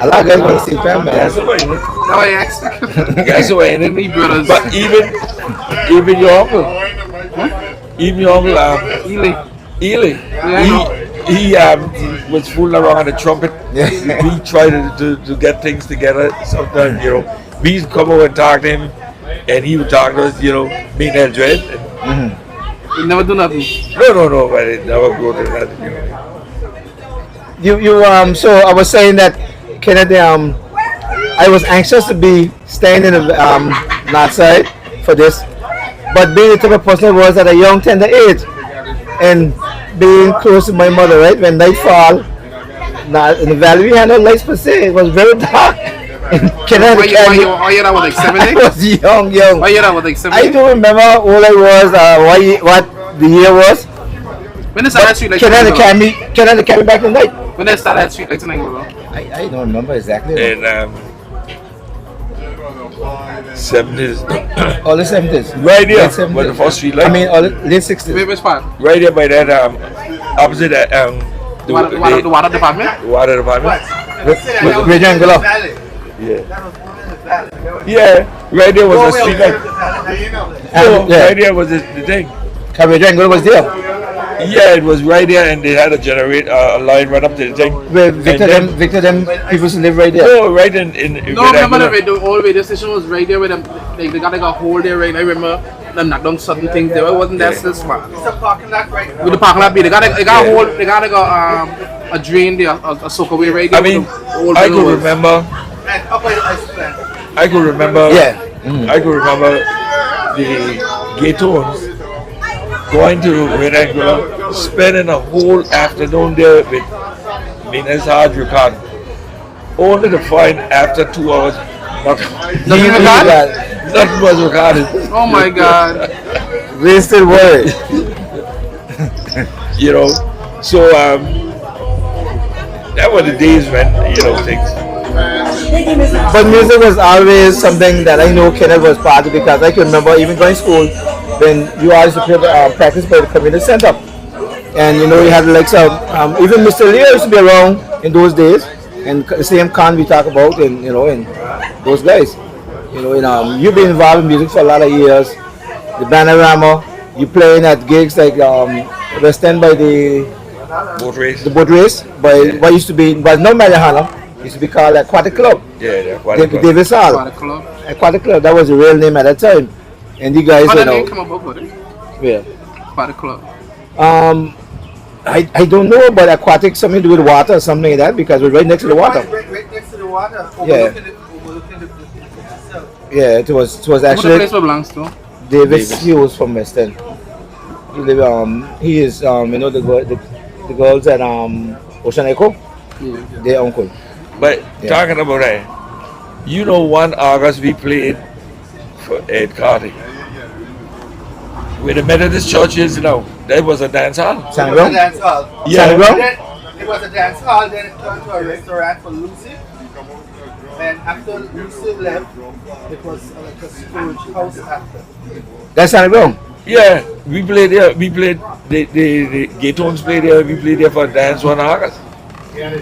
lot of guys want to steel pan, man. That's the way. That way I asked. That's the way. Me brothers. But even your uncle, Ely, he was fooling around on the trumpet. We tried to get things together. Sometimes, you know, we used to come over and talk to him, and he would talk to us, you know, me and El Dread. You never do nothing. No, but it never go to that. You know. So I was saying that Kennedy, I was anxious to be staying in the north side for this, but being the type of person I was at a young tender age, and being close to my mother, right? When night fall, in the valley we had no lights per se. It was very dark. Why you was like 70? I was young. Why you was like 70? I don't remember all I was, what the year was. When they started street like Kennedy came back in the night. When they started street like tonight, bro? I don't remember exactly. And 70s. All the 70s. Right here, Late 70s. where the first street light. I mean, all the late 60s. Wait, which part? Right here by that opposite The water department? Water department. With Radio Anguilla. Yeah, right there was the street light. So, right there was the thing. Radio Anguilla was there. Yeah, it was right there, and they had a generator, a line right up to the thing. Where And Victor them people used to live right there. No, right in No, remember the old radio station was right there with them. They got like a hole there, right? I remember them knocked down certain things there. It wasn't that still smart. It's a parking lot right now. With the parking lot, they got a hole. They got like a drain there, a soak away right there. I mean, where the old I building could was. remember. And up by the ice plant. I could remember. Yeah. I could remember the Gators going to Vernacular, spending a whole afternoon there with Minas Hadrican, only to find after 2 hours Nothing recorded? nothing was recorded. Oh my God! Wasted word. You know, so that were the days when things. But music was always something that I know Kenneth was part of, because I can remember even going to school when you always play, practice by the community center. And you had the likes of even Mr. Leo used to be around in those days, and the same Khan we talk about, and and those guys. You've been involved in music for a lot of years. The Bannerama, you playing at gigs like West End by the Boat race. boat race, by what used to be, but not Marijuana, used to be called Aquatic Club. Yeah, the aquatic club. Davis Hall. Aquatic Club. Aquatic Club, that was the real name at that time. And you guys, How did that name come about with it? yeah. Aquatic Club. I don't know about aquatic, something to do with water or something like that, because we're right next to the water. Right next to the water. Yeah. Overlooking the itself. Yeah, it was Who the actually place belongs to? Davis Hughes from West End. He is the girls at Ocean Echo, Yeah. their uncle. But Yeah. talking about that, 1 August we played for Ed Carty. Where the Methodist church is now, that was a dance hall. It San was a Ron? dance hall. Yeah. San Ron? Then it was a dance hall, then it turned to a restaurant for Lucy. And after Lucy left, it was like a storage house after. That's San Ron. Yeah, we played there. We played the Gatons played there. We played there for dance 1 August.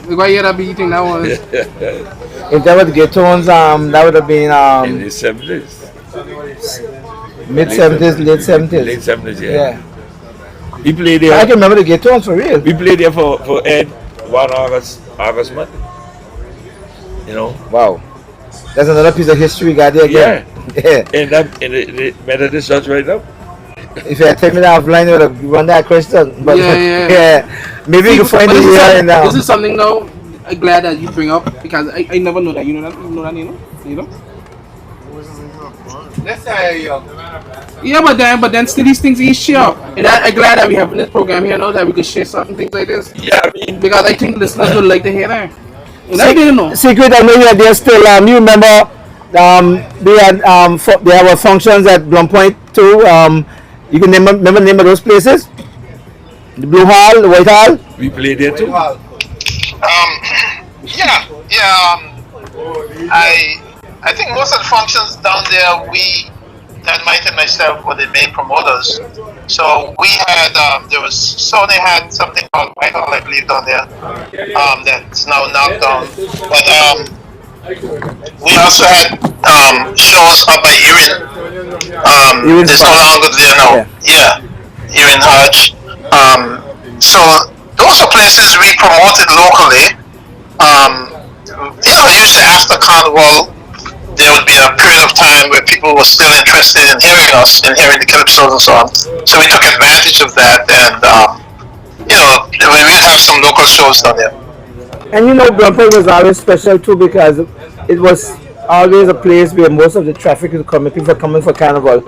Look why you had a beating that was. If that was the Gatons, that would have been In the 70s. mid 70s, late 70s. Late 70s, yeah. Yeah. We played I there. can remember the Gatons for real. We played there for Ed 1 August month. Wow. That's another piece of history we got there again. Yeah. And in the Methodist church right now. If you had taken me offline, I would have run that question. But Yeah. Maybe you can find But it here and this is something though. I'm glad that you bring up, because I never know that. You know that. You know. Let's say, Yeah, but then still these things is share. And I'm glad that we have this program here now that we can share certain things like this, Yeah, I mean, because I think listeners would like to hear that. And I didn't know. Secret, I know you are there still. You remember they have functions at Blum Point too. You can remember the name of those places? The Blue Hall, the White Hall. we played there too. well, Yeah. I think most of the functions down there, Dan Mike and myself were the main promoters. So we had Sony had something called White Hall, I believe, down there. That's now knocked down. But we also had shows up by Erin. Erin's It's no fine. longer there now. Yeah, Erin Hodge. So those are places we promoted locally. Usually after Carnival, there would be a period of time where people were still interested in hearing us and hearing the calypsos and so on. So we took advantage of that, and we would have some local shows down there. And Blum Point was always special too, because it was always a place where most of the traffic is coming. People coming for Carnival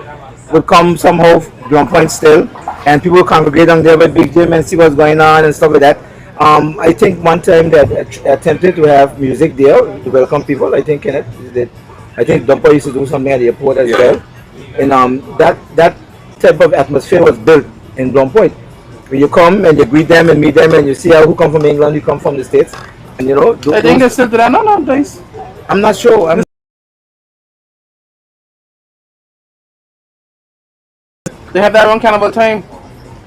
would come somehow Blum Point still, and people would congregate down there with Big Jim and see what's going on and stuff like that. I think one time they attempted to have music there to welcome people. I think I think Dumper used to do something at the airport as well. And that type of atmosphere was built in Blum Point. When you come and you greet them and meet them and you see who come from England, who come from the States, and I think they still do that. No, guys. I'm not sure. They have that around Carnival time.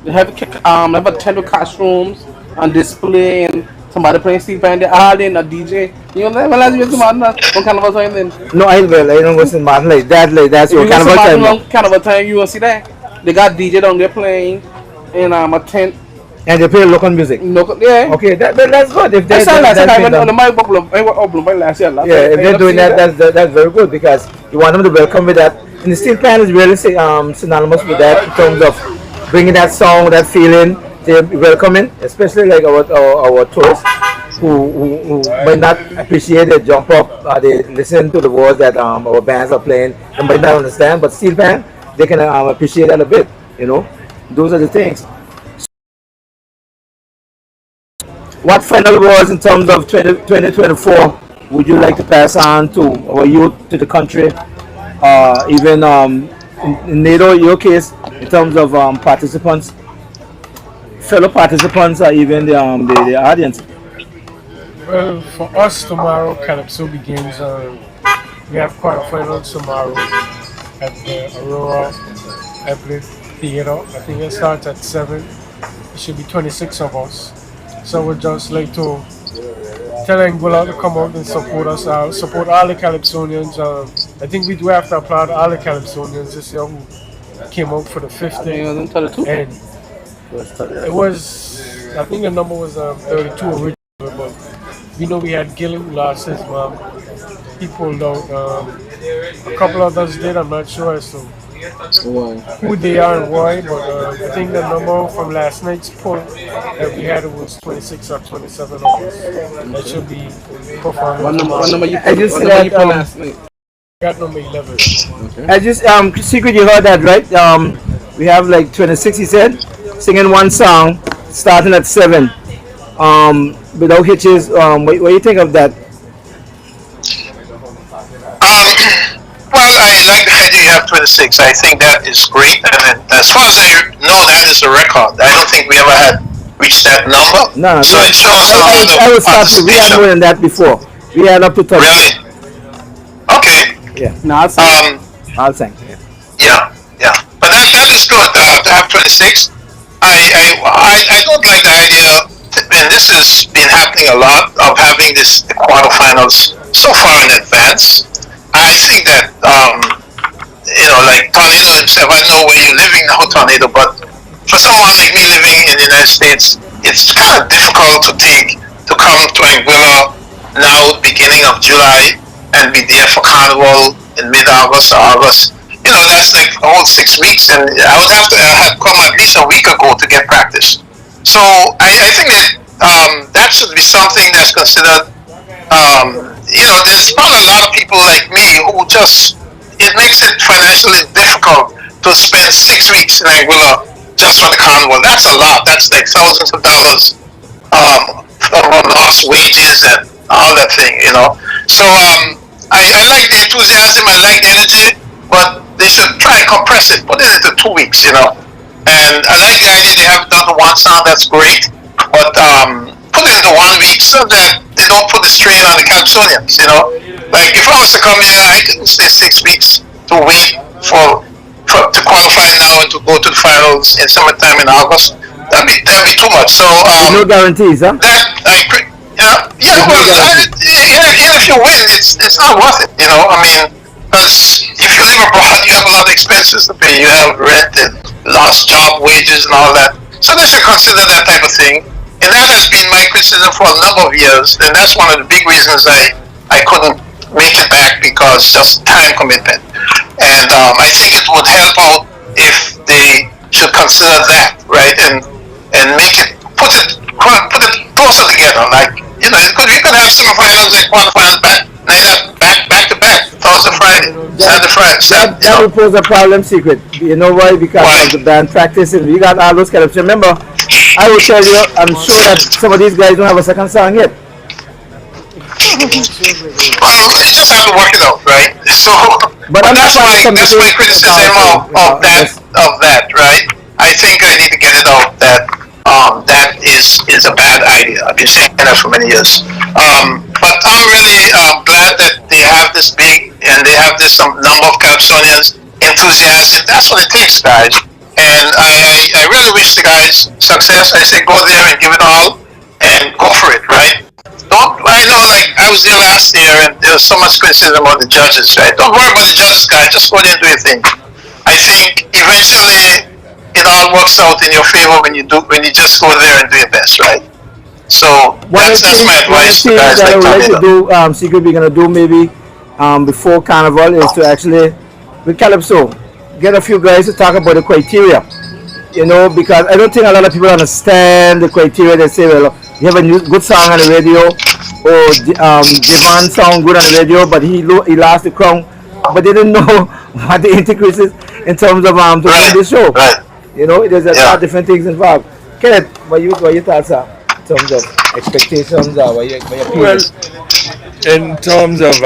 They have about 10 classrooms on display, and somebody playing Steve Band, all in a DJ. You know, well, as you go on Carnival time then. No, I don't go to Martin like that. That's If your you go Carnival to time. Carnival time, you will see that. They got DJ down there playing in a tent And they play local music. Local, yeah. Okay, that's good. If I they sang last that's time been on done- the mic album last year. yeah, if they're doing that, that's very good because you want them to welcome with that. And the steel pan is really synonymous with that in terms of bringing that song, that feeling. They welcoming, especially like our tourists who might not appreciate it, jump up, they listen to the words that our bands are playing, and might not understand. But steel pan, they can appreciate that a bit. You know, those are the things. What final words in terms of 2024 would you like to pass on to our youth, to the country, even in NATO, your case, in terms of participants, fellow participants, or even the audience? Well, for us tomorrow, Calypso begins. We have quarterfinals tomorrow at the Aurora Eplet Theater. I think it starts at 7. It should be 26 of us. So we'd just like to tell Anguilla to come out and support us, support all the Calypsonians. I think we do have to applaud all the Calypsonians this year who came out for the 5th day. And it was, I think the number was 32 originally, but we know we had Gillen who lost his mom. He pulled out. A couple others did, I'm not sure as to who they are and why, but I think the number from last night's poll that we had was 26 or 27 of us. That should be performed. One number you I just what number you said, put last night? Got number 11. I just Secret, you heard that right? We have like 26. He said, singing one song, starting at 7, without hitches. What do you think of that? Well, I like the idea you have 26. I think that is great. And as far as I know, that is a record. I don't think we ever had reached that number. No, so it shows a lot of I was starting. We had more participation. than that before. We had up to 30. Really? Okay. Yeah, No, I'll say I'll sing. Yeah, yeah. But that is good to have 26. I don't like the idea, and this has been happening a lot, of having this quarterfinals so far in advance. I think that, like Tornado himself, I don't know where you're living now, Tornado, but for someone like me living in the United States, it's kind of difficult to come to Anguilla now, beginning of July, and be there for Carnival in mid-August or August. That's like a whole 6 weeks, and I would have to have come at least a week ago to get practice. So I think that that should be something that's considered. There's probably a lot of people like me who it makes it financially difficult to spend 6 weeks in Anguilla just for the carnival. That's a lot. That's like thousands of dollars of lost wages and all that thing, So I like the enthusiasm, I like the energy, but they should try and compress it, put it into 2 weeks, And I like the idea they have done the one song, that's great, but put it into 1 week so that they don't put the strain on the Calypsonians, Like if I was to come here, I couldn't stay 6 weeks to wait to qualify now and to go to the finals in summertime in August. That'd be too much. So No guarantees, huh? Even if you win, it's not worth it. Because if you live abroad, you have a lot of expenses to pay. You have rent and lost job wages and all that. So they should consider that type of thing. And that has been my criticism for a number of years. And that's one of the big reasons I couldn't make it back, because just time commitment. And I think it would help out if they should consider that, right? And make it put it closer together. Like we could have semifinals and quarterfinals back to back, Thursday, Friday, Saturday, Friday. That would pose a problem, Secret. You know why? Because of the band practicing. We got all those characters. Remember, I will tell you, I'm sure that some of these guys don't have a second song yet. Well, you just have to work it out, right? So, But that's my criticism of that, right? I think I need to get it out that that is a bad idea. I've been saying that for many years. But I'm really glad that they have this big and they have this number of Calypsonians enthusiastic. That's what it takes, guys. And I really wish the guys success. I say go there and give it all and go for it, right? I know, like, I was there last year and there was so much criticism about the judges, right? Don't worry about the judges, guys. Just go there and do your thing. I think eventually it all works out in your favor when you just go there and do your best, right? So that's my advice to guys that I like would like Tommy. to do, Secret, we're gonna do maybe before Carnival is to actually with Calypso get a few guys to talk about the criteria. You know, because I don't think a lot of people understand the criteria. They say, well, you have a good song on the radio, or Devon sound good on the radio, but he lost the crown, but they didn't know what the intricacies in terms of to Right, do the show. right. You know, there's a lot Yeah. of different things involved. Kenneth, what your thoughts are in terms of expectations or what your Well, feelings? in terms of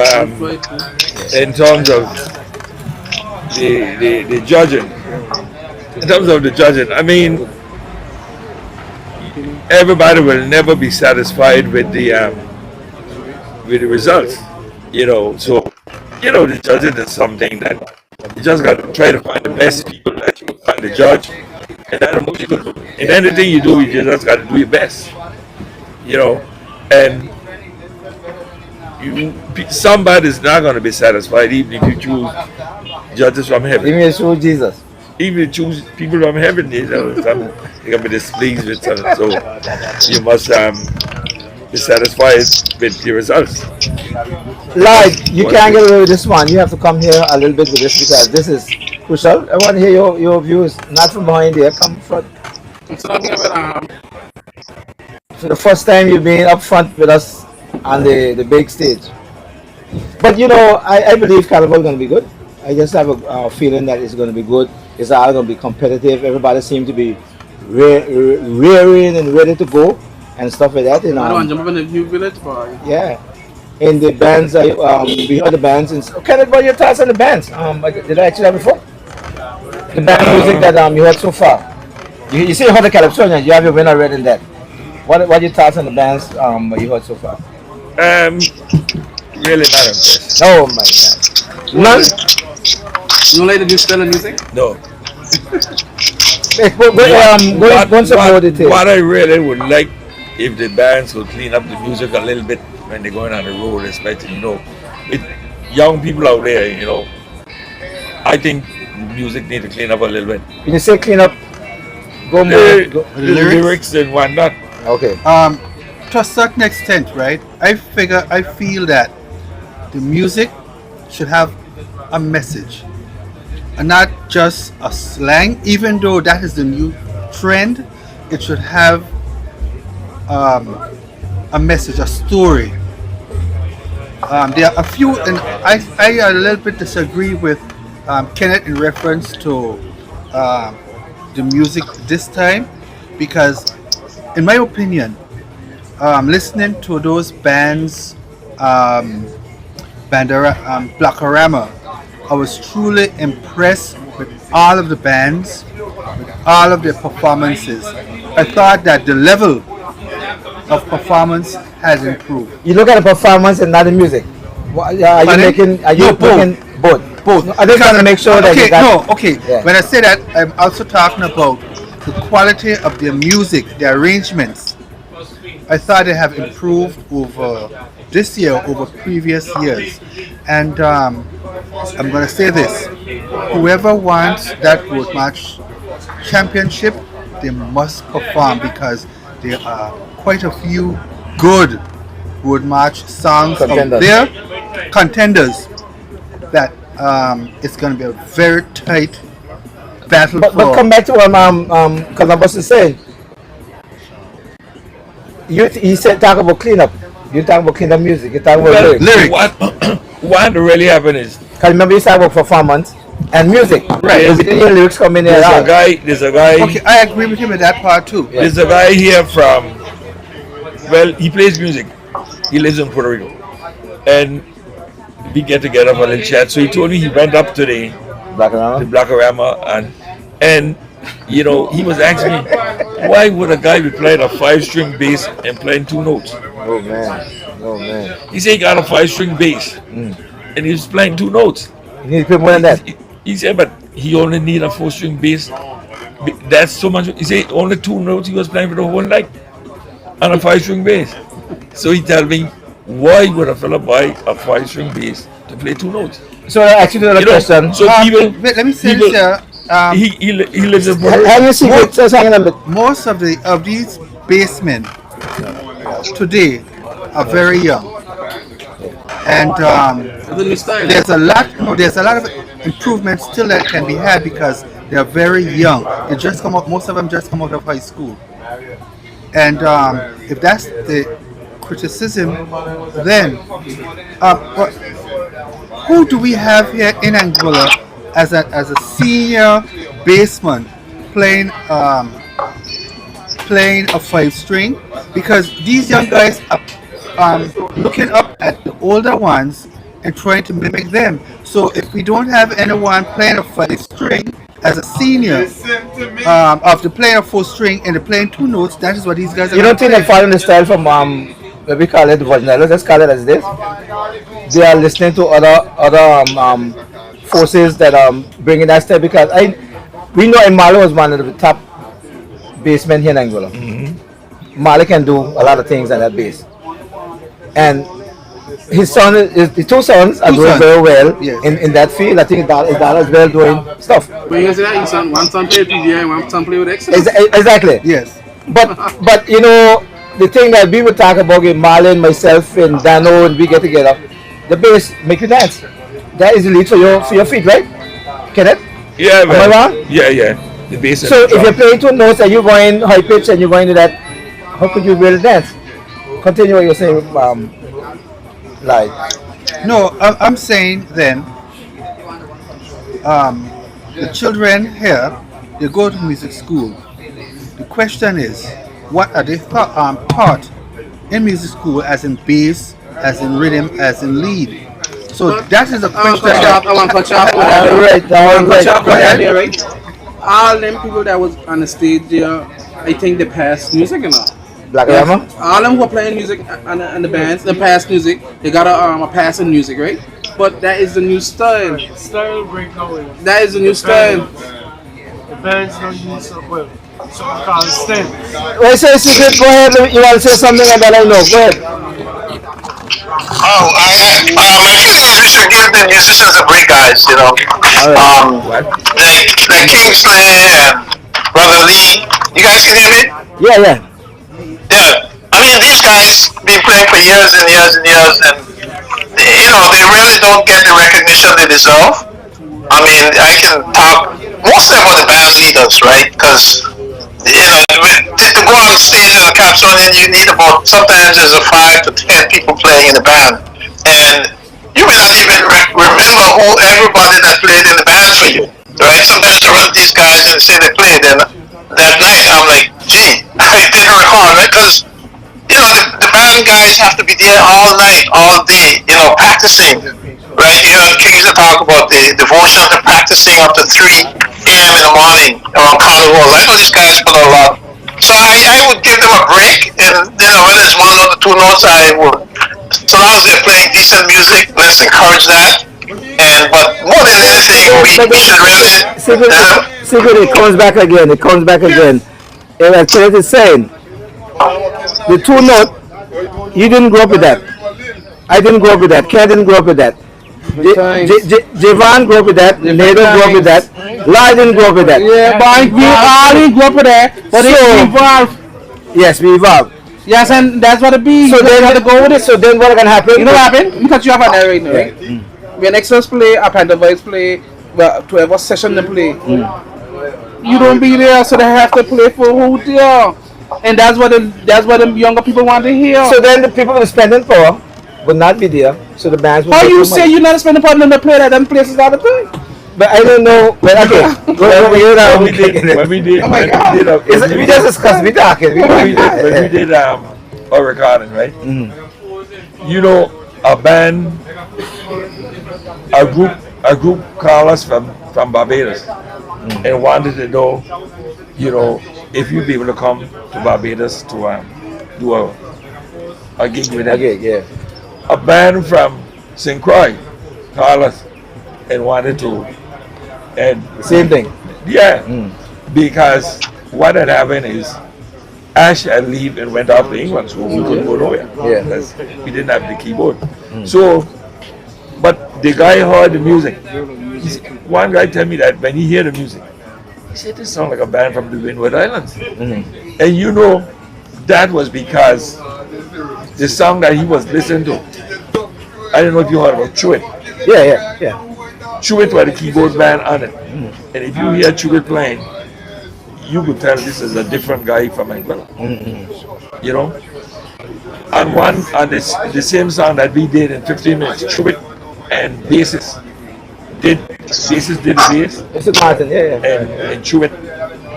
the judging, in terms of the judging, I mean, everybody will never be satisfied with the results. You know, so the judging is something that you just got to try to find the best people that you can find the judge, and that's the most you can do. In anything you do, you just got to do your best. You know, and somebody's not going to be satisfied even if you choose judges from heaven. Give me a show, Jesus. Even if you choose people from heaven, they can be displeased with them. So you must be satisfied with the results. Like, you can't get away with this one. You have to come here a little bit with this because this is crucial. I want to hear your views, not from behind there, come front. I'm talking about So the first time you've been up front with us on the big stage. But you know, I believe Carnival is going to be good. I just have a feeling that it's going to be good. It's all going to be competitive. Everybody seems to be rearing and ready to go and stuff like that. You know, I don't want to jump up in the new village, but yeah. In the bands, we heard the bands. Kenneth, what are your thoughts on the bands? Did I actually have before? The band music that you heard so far. You say you heard the Calypso, and you have your winner read in that. What are your thoughts on the bands you heard so far? Really not impressed. Oh my God. None? you don't like the new style of music? No. Go into more detail. What I really would like if the bands would clean up the music a little bit when they're going on the road, especially, with young people out there, I think music need to clean up a little bit. When you say clean up, go more. The lyrics and whatnot. Okay. To a certain extent, right? I feel that the music should have a message and not just a slang. Even though that is the new trend, it should have a message, a story. There are a few, and I a little bit disagree with Kenneth in reference to the music this time, because in my opinion, listening to those bands, Blackorama, I was truly impressed with all of the bands, with all of their performances. I thought that the level of performance has improved. You look at the performance and not the music. Are you Pardon? making? Are you No, both. making both? Both. I just want to make sure that okay, you got. no, okay. Yeah. When I say that, I'm also talking about the quality of their music, their arrangements. I thought they have improved over this year, over previous years. And I'm going to say this. Whoever wants that road march championship, they must perform, because there are quite a few good road march songs Contenders. out there, contenders, that it's going to be a very tight battle But for. come back to what Columbus is saying. He said talk about cleanup. You talk about cleanup music. You talk about lyrics. What really happened is Cause remember you talk about performance and music. Right. You didn't hear lyrics come in there. there's a guy Okay, I agree with you with that part too. there's a guy here from, well, he plays music. He lives in Puerto Rico. And we get together for a little chat. So he told me he went up to the Blackorama and he was asking me, why would a guy be playing a 5-string bass and playing 2 notes? Oh man. He said he got a 5-string bass and he was playing 2 notes. You need to put more than that. He said, but he only need a 4-string bass. That's so much. He said only 2 notes he was playing for the whole night on a 5-string bass. So he told me, why would a fella buy a 5-string bass to play 2 notes? So actually another question. So people, Wait, let me say people- this here. he lives in Port Have you seen it? Just hanging a bit. Most of these basemen today are very young, and The new style. there's a lot of improvements still that can be had because they are very young. They just come out. Most of them just come out of high school, and if that's the criticism, then what, who do we have here in Angola as a senior baseman playing playing a 5 string? Because these young guys are looking up at the older ones and trying to mimic them. So if we don't have anyone playing a 5 string as a senior, after playing a 4 string and they're playing 2 notes, that is what these guys are. You don't think they're following the style from what we call it Vojanello? Let's call it as this. They are listening to other forces that bringing that style because we know Imalo was one of the top basemen here in Angola. Mali can do a lot of things on that bass, and his two sons are doing very well in that field. I think that is well doing stuff. But you say that one son play PGA and one son play with excellence. Exactly. Yes. But you know the thing that we would talk about, Marlon, myself, and Dano, and we get together, the bass make you dance. That is the lead for your feet, right? Kenneth? Yeah, Am I wrong? Yeah. The bass. So if you're playing 2 notes and you're going high pitch and you're going to that, how could you really dance? Continue what you're saying, like. No, I'm saying then, the children here, they go to music school. The question is, what are they taught in music school as in bass, as in rhythm, as in lead? So that is a question. I want to touch up on that. Right? All them people that was on the stage there, I think they passed music enough. Black Rama? All them who are playing music and the bands, they pass music. They got a pass in music, right? But that is the new style. Style break away. That is the new style. The bands don't use so well. So we call it stems. Well, say secret. Go ahead. You want to say something about I know? Go ahead. My feeling is we should give the musicians a break, guys. You know, like Kingsley and Brother Lee. You guys can hear me? Yeah. Yeah. I mean, these guys been playing for years and years and years, and you know they really don't get the recognition they deserve. I mean, I can talk most of them are the band leaders, right? Because you know, to go on stage as a capstone, you need about sometimes there's a 5 to 10 people playing in the band, and you may not even remember who everybody that played in the band for you, right? Sometimes I run these guys and say they played, and that night I'm like, gee, I didn't recall, right? Because you know the band guys have to be there all night, all day, you know, practicing, right? You heard Kings talk about the devotion to practicing up to 3 a.m. in the morning around carnivals. I know these guys put a lot. So I would give them a break, and you know, whether it's 1 or 2 notes, I would. So long as they're playing decent music, let's encourage that. But more than anything, we should really. Secret, it comes back again. And as Kenneth is saying, the 2 note, you didn't grow up with that. I didn't grow up with that. Ken didn't grow up with that. Javon grew up with that. Nado grew up with that. Lai didn't grow up with that. Yeah, but we all didn't grow up with that. But So- it evolved. Yes, we evolved. Yes, and that's what it be. So You then, have to go with it. so then what can happen? You know what happened? Because you have an there right now, right? When Excels play, a Panther Voice play, well, to have a session they play. You don't be there, so they have to play for who they are. And that's what the younger people want to hear. So then the people with spending power would not be there. So the bands would how make you no say money. you're not spending part in the play that them places all the time? But I don't know. Well, okay. We're not taking it. When we did, We just discussed. We talking. when we did our recording, right? You know, a band, a group called us from Barbados and wanted to know, you know, if you'd be able to come to Barbados to do a gig with them. Okay, yeah. A band from St. Croix called us and wanted to, and Same thing. yeah, because what had happened is Ash had leave and went off to England, so we couldn't go nowhere. Yeah. Because we didn't have the keyboard. So, but the guy heard the music. One guy tell me that when he hear the music, He said, this sounds like a band from the Windward Islands. And you know, that was because the song that he was listening to, I don't know if you heard about Chewit. Yeah. Chewit was the keyboard band on it. And if you hear Chewit playing, you could tell this is a different guy from Anguilla. You know? On the same song that we did in 15 minutes, Chewit and bassist did the bass, Mr. Martin, yeah. and Chewit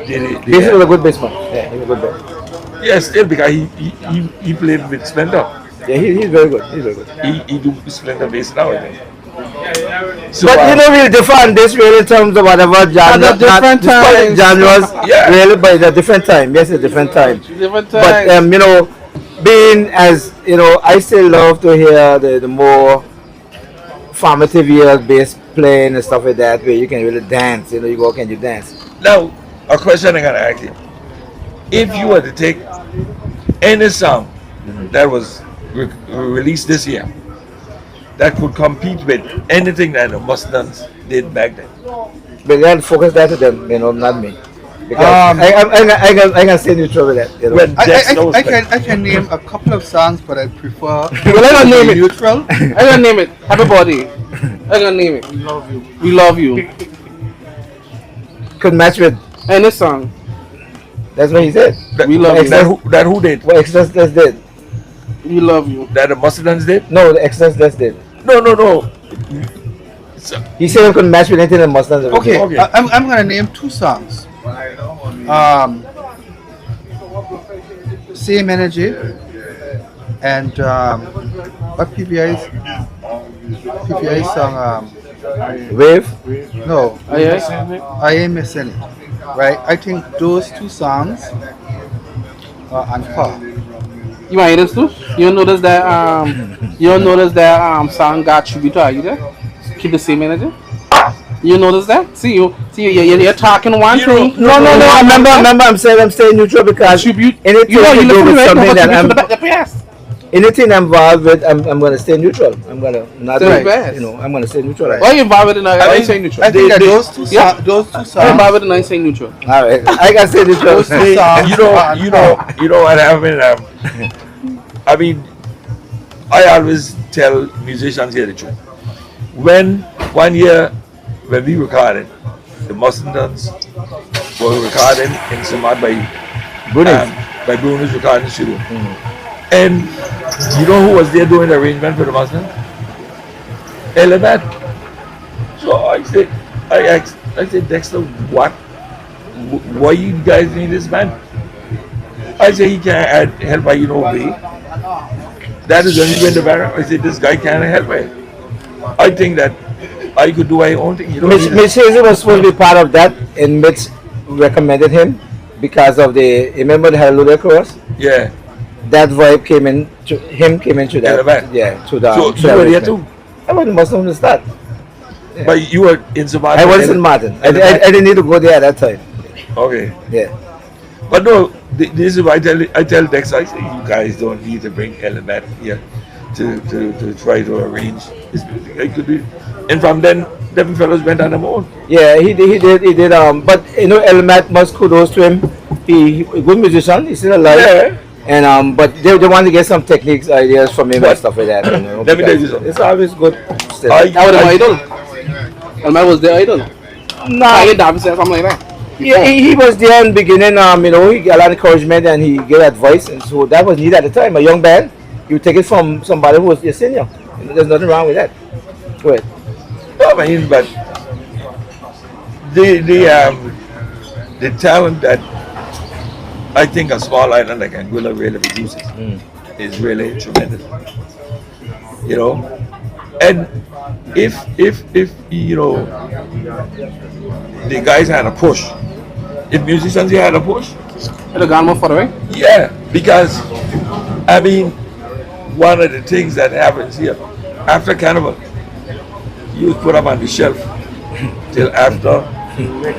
did it. This was a good bassman. Yeah, he was a good bass. Yeah, still because he played with Splendor. Yeah, he's very good. He's very good. He do Splendor bass now, I think. So, But you know, we'll differ on this really in terms of whatever genre, At a different time. genres, Yeah. really, but it's a different time. Yes, it's a different time. Different But times. you know, being as you know, I still love to hear the more formative years, bass playing and stuff like that, where you can really dance. You know, you go, can you dance? now, a question I'm gonna ask you: if you were to take any song that was released this year that could compete with anything that the Mustangs did back then, But you have to focus that to them, you know, not me. Because I can stay neutral with that. You know. when Dex knows I better. can name a couple of songs, but I prefer Well, I don't name it. neutral. I'm gonna name it. Happy Body. I'm gonna name it. We love you. We love you. Could match with. And this song. That's what he said. We love you. that who did? What Exodus Let's did. We love you. That the Mustangs did? No, the Exodus Let's did. No. So, He said it couldn't match with anything the Mustangs ever Okay, did. Okay. I'm gonna name two songs. Same Energy and what PBI's song? Wave. No, Oh, yeah? I Am Missing It. Right? I think those two songs are on par. You might hear this too? You don't notice that song got tribute to Aida? Keep the same energy? You notice that? See you're talking one You thing. No. Remember, I'm saying I'm staying neutral because Tribute. anything You know, to you do listen with right something now, that tribute to I'm, the past. anything I'm involved with, I'm gonna stay neutral. I'm gonna not Stay like, fast. you know, I'm gonna stay neutral. Why are you involved in I ain't saying neutral? I think that They- those two yeah. those two I'm songs. involved in I ain't saying neutral. All right, I can stay neutral. Those two songs you are on know par. what happened. I mean, I always tell musicians here the truth. When 1 year when we recorded, the Mustangs were recording in Samad by Bruno's recording studio. And you know who was there doing the arrangement for the Mustangs? Elevat. So I said, Dexter, why you guys need this man? I said, he can't help by way. That is when he went to Barra. I said, this guy can't help me. I think that I could do my own thing. You know, Mitch Hazel was supposed to be part of that, and Mitch recommended him because of remember the Hallelujah chorus? yeah. That vibe came in through that. Elevat. Yeah, to the. So to you the were there arrangement. too, I was Muslim from the start. but you were in Samad. I was in Martin. I didn't need to go there at that time. Okay. Yeah. But no, this is why I tell Dex, I say, you guys don't need to bring Elevat here to try to arrange this music. I could do, and from then, them fellows went on their own. Yeah, he did. But you know, Elmat, much kudos to him. He a good musician. He's still alive. Yeah. And but they want to get some techniques, ideas from him But and stuff like that. You know, let me tell you because something. it's always good. Still. That was my idol. And I was their idol. Nah, I ain't David said something like that. yeah, he was there in the beginning. You know, he got a lot of encouragement and he gave advice, and so that was needed at the time. A young band, you take it from somebody who was your senior. You know, there's nothing wrong with that. Go ahead. I mean, but the talent that I think a small island like Anguilla really produces is really tremendous. You know, and if you know the guys had a push, if musicians here had a push, It'd have gone more far away. yeah, because I mean, one of the things that happens here after Carnival, you put up on the shelf till after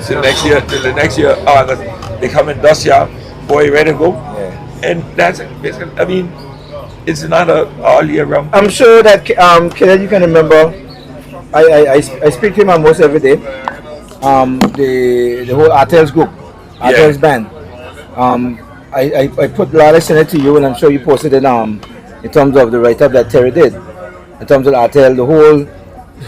till the next year August. They come in dust shop, boy, ready to go, and that's it. Basically, I mean, it's not a all year round. I'm sure that Kenneth, you can remember. I speak to him almost every day, the whole Artels group, Artels band. I put a lot of it to you, and I'm sure you posted it in terms of the write up that Terry did, in terms of Artel, the whole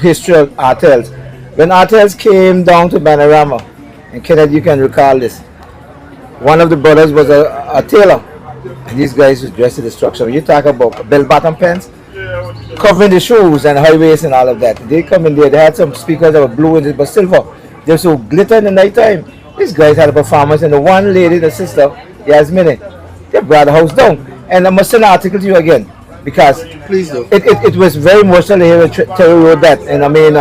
history of Artels. When Artels came down to Panorama, and Kenneth, you can recall this. One of the brothers was a tailor, and these guys was dressed to destruction. When you talk about bell bottom pants, covering the shoes and high waist and all of that. They come in there, they had some speakers that were blue and but silver. They were so glitter in the night time. These guys had a performance, and the one lady, the sister, Yasmini, they brought the house down. And I must send an article to you again, because Please do. it was very emotional to hear when Terry wrote that. And I mean,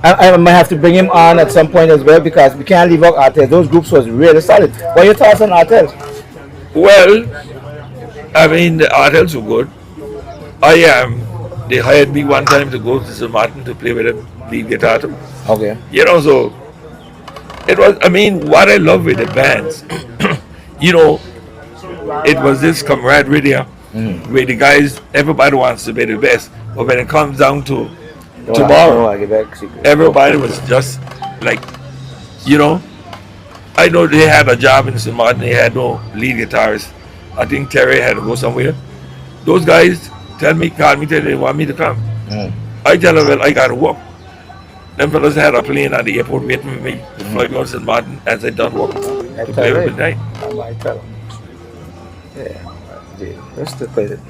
I might have to bring him on at some point as well, because we can't leave out Artel. Those groups was really solid. What are your thoughts on Artel? Well, I mean, the Artels were good. They hired me one time to go to St. Martin to play with them, lead guitar too. Okay. You know, so it was, I mean, what I love with the bands, you know, it was this camaraderie there, where the guys, everybody wants to be the best, but when it comes down to tomorrow, everybody was just like, you know, I know they had a job in St. Martin, they had no lead guitarist. I think Terry had to go somewhere. Those guys call me, they want me to come. I tell them, well, I got to work. Them fellas had a plane at the airport waiting for me to fly to St. Martin as I done work to play with the night. I tell them. Yeah, let's still play it.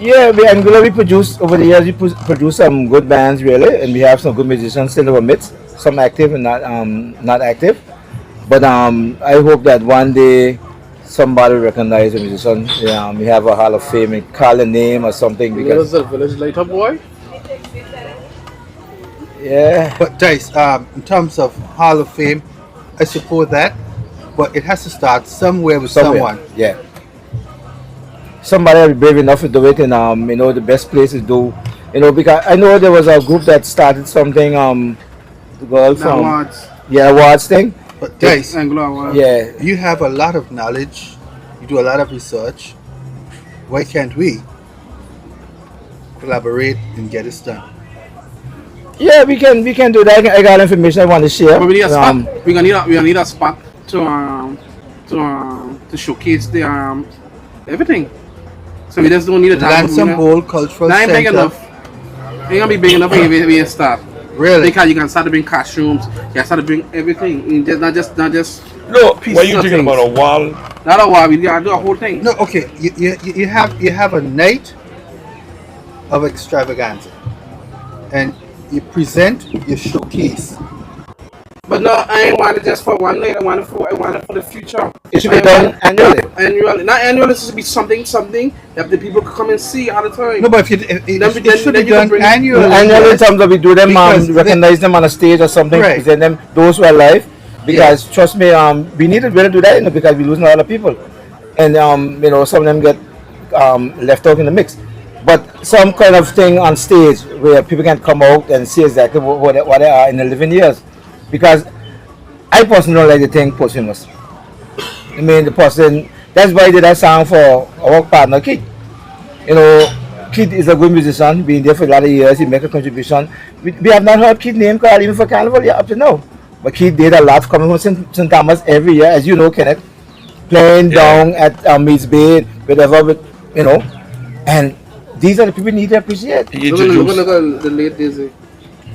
Yeah, we Angular, we produce over the years. We produce some good bands really, and we have some good musicians still in our midst. Some active and not active. But I hope that one day somebody recognize a musician. We have a Hall of Fame and call a name or something, because the village lighter boy. yeah. But Dice, in terms of Hall of Fame, I support that, but it has to start somewhere with someone. Yeah. Somebody will be brave enough to do it, and you know, the best place to do, you know, because I know there was a group that started something, the girl from awards thing. But Dice, Yeah. you have a lot of knowledge, you do a lot of research. Why can't we collaborate and get this done? Yeah, we can do that. I got information I want to share. But we need a spot. We're gonna need a spot to showcase the everything. So we just don't need a time. Ransom Bowl Cultural That ain't big Center. enough. Ain't gonna be big enough when we start. Really? Because you can start to bring costumes, you can start to bring everything. Not just No, pieces what are you of talking things. about, a wall? Not a while, we gotta do a whole thing. No, okay. You have a night of extravaganza, and you present your showcase. But no, I ain't want it just for one night. I want it for the future. It should be done annually. Annually, not annually. This should be something that the people could come and see all the time. No, but if it should be done annually. Annually, in terms of we do them, Because recognize them on a stage or something, Right. present them, those who are alive. Because trust me, we need to really do that, you know, because we're losing a lot of people, and you know, some of them get left out in the mix. But some kind of thing on stage where people can come out and see exactly what they are in the living years. Because I personally don't like the thing posthumous. I mean, the person, that's why I did that song for our partner Keith. You know, Keith is a good musician, been there for a lot of years, he make a contribution. We have not heard Keith's name called even for Carnival yet up to now. But Keith did a lot coming from St. Thomas every year, as you know, Kenneth. Playing down at Meads Bay, whatever, but, you know. And these are the people we need to appreciate. He Look introduced, at the late days. he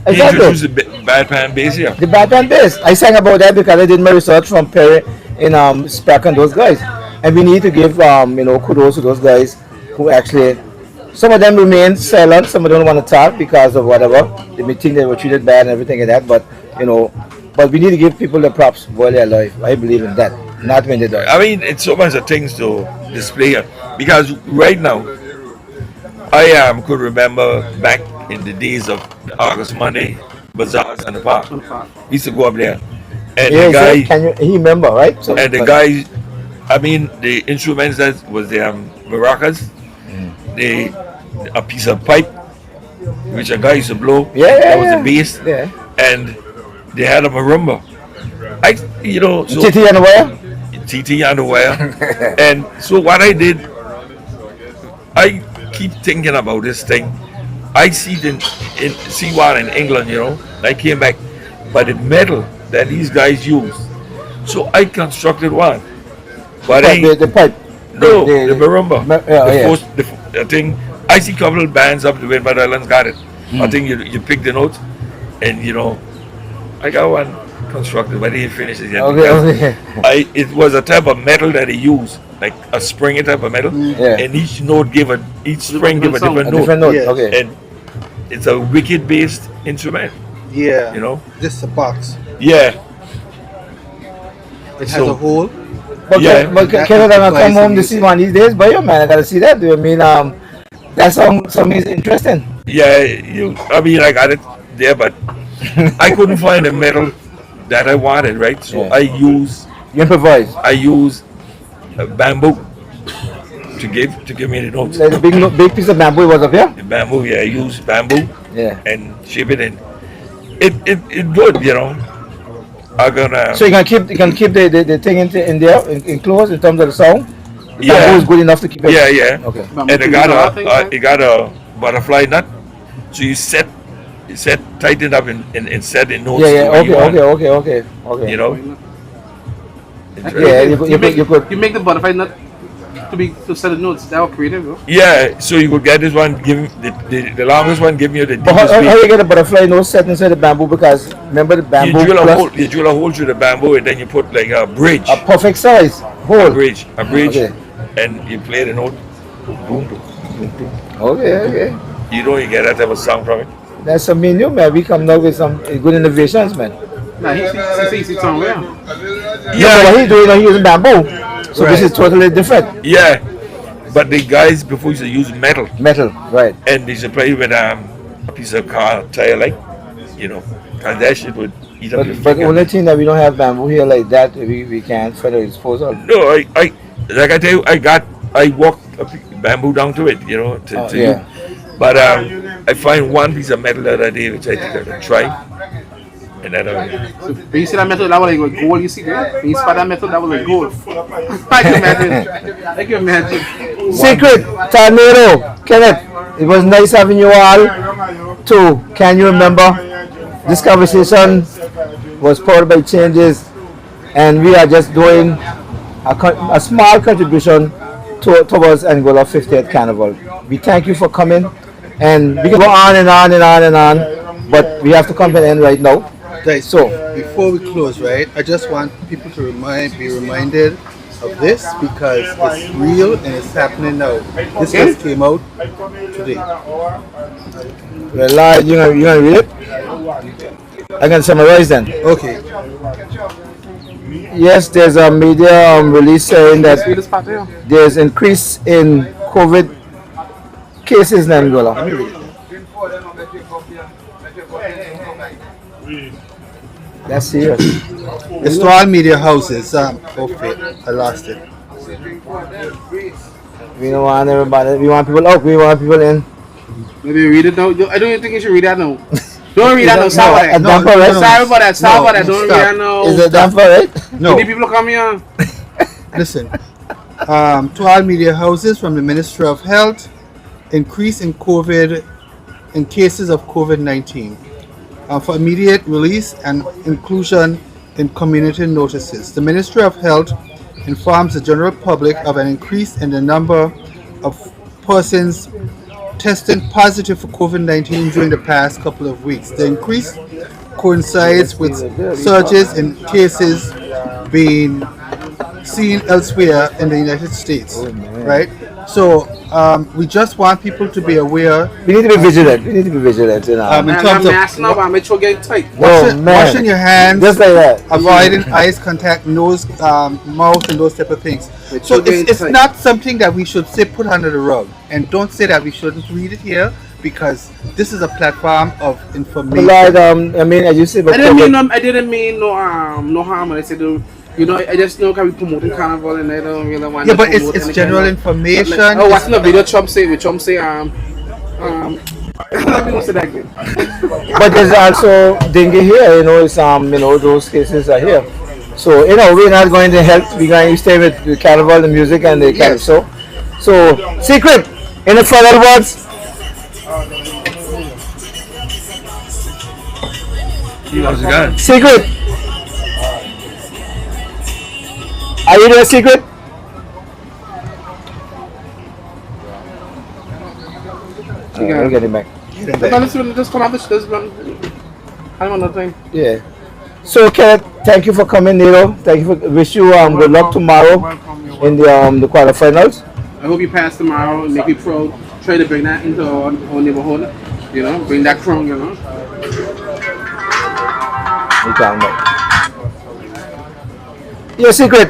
Exactly. introduced the bad pan bass here. The bad band bass. I sang about that because I did my research from Perry in Speck and those guys. And we need to give you know, kudos to those guys who actually, some of them remain silent, some of them don't want to talk because of whatever. They may think they were treated bad and everything like that, but you know, but we need to give people the props while they're alive. I believe in that, not when they die. I mean, it's so much of things to display here. Because right now, I could remember back in the days of the August Monday bazaars in the park. We used to go up there. And Yeah, the guy, he remember, right? So, and the guy, I mean, the instruments that was the maracas, a piece of pipe, which a guy used to blow. That was the bass. Yeah. And they had a marimba. You know, so Titty and the wire? TT on the wire. And so what I did, I keep thinking about this thing. I see it see one in England, you know. I came back, but the metal that these guys use. So I constructed one, but The pipe. no, the- the marimba, yeah, the yeah. first, the thing. I see a couple of bands up the way, but Islands got it. I think you pick the notes, and you know, I got one constructed, but he finished it yet. Okay, because okay. it was a type of metal that he used, like a spring type of metal, Yeah. and each note each spring give a sound. different A note, different note. Yes. Okay. and it's a wicked based instrument, Yeah. you know. This is a box. Yeah, It has So- a hole. But Yeah. but That can I come amplifies home the to see music. one these days? But yo, man, I gotta see that. Do you mean that song is interesting? yeah. I mean, I got it there, but I couldn't find the metal that I wanted, right? So Yeah. I You improvise. use bamboo to give me the notes. Like a big piece of bamboo was up here. The bamboo, yeah, I use bamboo Yeah. and shape it in. It good, you know. I'm gonna So you can keep the thing in there enclosed in terms of the sound. The Yeah. bamboo is good enough to keep it. yeah. Okay. And it got a butterfly nut, so you tighten it up and set the notes. Yeah, to yeah. where you want, Okay. You know. Yeah, you could. You make the butterfly nut to set the notes. That was creative, bro. Yeah, so you could get this one, give the longest one, giving you the But deepest how beat. you get a butterfly nose set inside the bamboo? Because remember the bamboo You plus drill a hole through the bamboo, and then you put like a bridge, a perfect size hole. a bridge, Okay. and you play the note. Boom, boom. Okay. You get that type of sound from it. That's something new, man. We come up with some good innovations, man. Nah, he see somewhere. Yeah, what he's doing, he's using bamboo. So this Right. is totally different. Yeah, but the guys before used to use metal, Metal, right? and they used to play with a piece of car tire, like, you know, and that shit would eat up your But the finger. only thing that we don't have bamboo here like that, we can't further dispose of. No, I like I tell you, I walked a bamboo down to it, you know, to Yeah. But I find one piece of metal the other day which I think I can try, and that When you see that metal, that was like gold. You see that? When you spot that metal, that was like gold. I can imagine. I can imagine. Secret Tornado, Kenneth. It was nice having you all too. Can you remember? This conversation was powered by Changes, and we are just doing a small contribution towards Angola 50th Carnival. We thank you for coming, and we can go on and on and on and on, but we have to come to an end right now. Right, So- before we close, right, I just want people to be reminded of this because it's real and it's happening now. This just came out today. Well, you gonna read it? I can summarize then. Okay. Yes, there's a media release saying that See this part there? there's increase in COVID cases in Angola. Let me read it. That's serious. It's to all media houses. Okay, I lost it. We don't want everybody. We want people out. We want people in. Maybe read it now. I don't even think you should read that now. Don't read that now. No, Sorry a about that. damper, right? Sorry about that. Sorry No, about that. Don't read stop. that now. Is it done for it? No, Many people come here. listen. To all media houses from the Ministry of Health, increase in cases of COVID-19 for immediate release and inclusion in community notices. The Ministry of Health informs the general public of an increase in the number of persons testing positive for COVID-19 during the past couple of weeks. The increase coincides with surges in cases being seen elsewhere in the United States, right? So we just want people to be aware. We need to be vigilant. We need to be vigilant. You know. In Man, terms I'm of mask now, but I'm making sure getting tight. Man. washing your hands, Just like that. avoiding eyes contact, nose, mouth, and those type of things. But So you're getting it's tight. not something that we should say put under the rug, and don't say that we shouldn't read it here because this is a platform of But information. like, I mean, as you said, but I didn't mean no harm when I said I just know can we promoting carnival and I don't really want Yeah, to but it's promote any general kind of- information. Like, oh, watching the video Trump say let me not say that again. but there's also dengue here. It's those cases are here. So we're not going to help. We're going to stay with the carnival, the music, and the calypso. So secret. Any further words? How's it going? Secret. Are you there, Secret? We'll get him back. Just come out this one. I don't know nothing. Yeah. So Kenneth, thank you for coming, Nero. Thank you for wish you good luck tomorrow Welcome, you're in the quarterfinals. I hope you pass tomorrow and make me proud. Try to bring that into our neighborhood. You know, bring that crown, you know. You can back. Your Secret.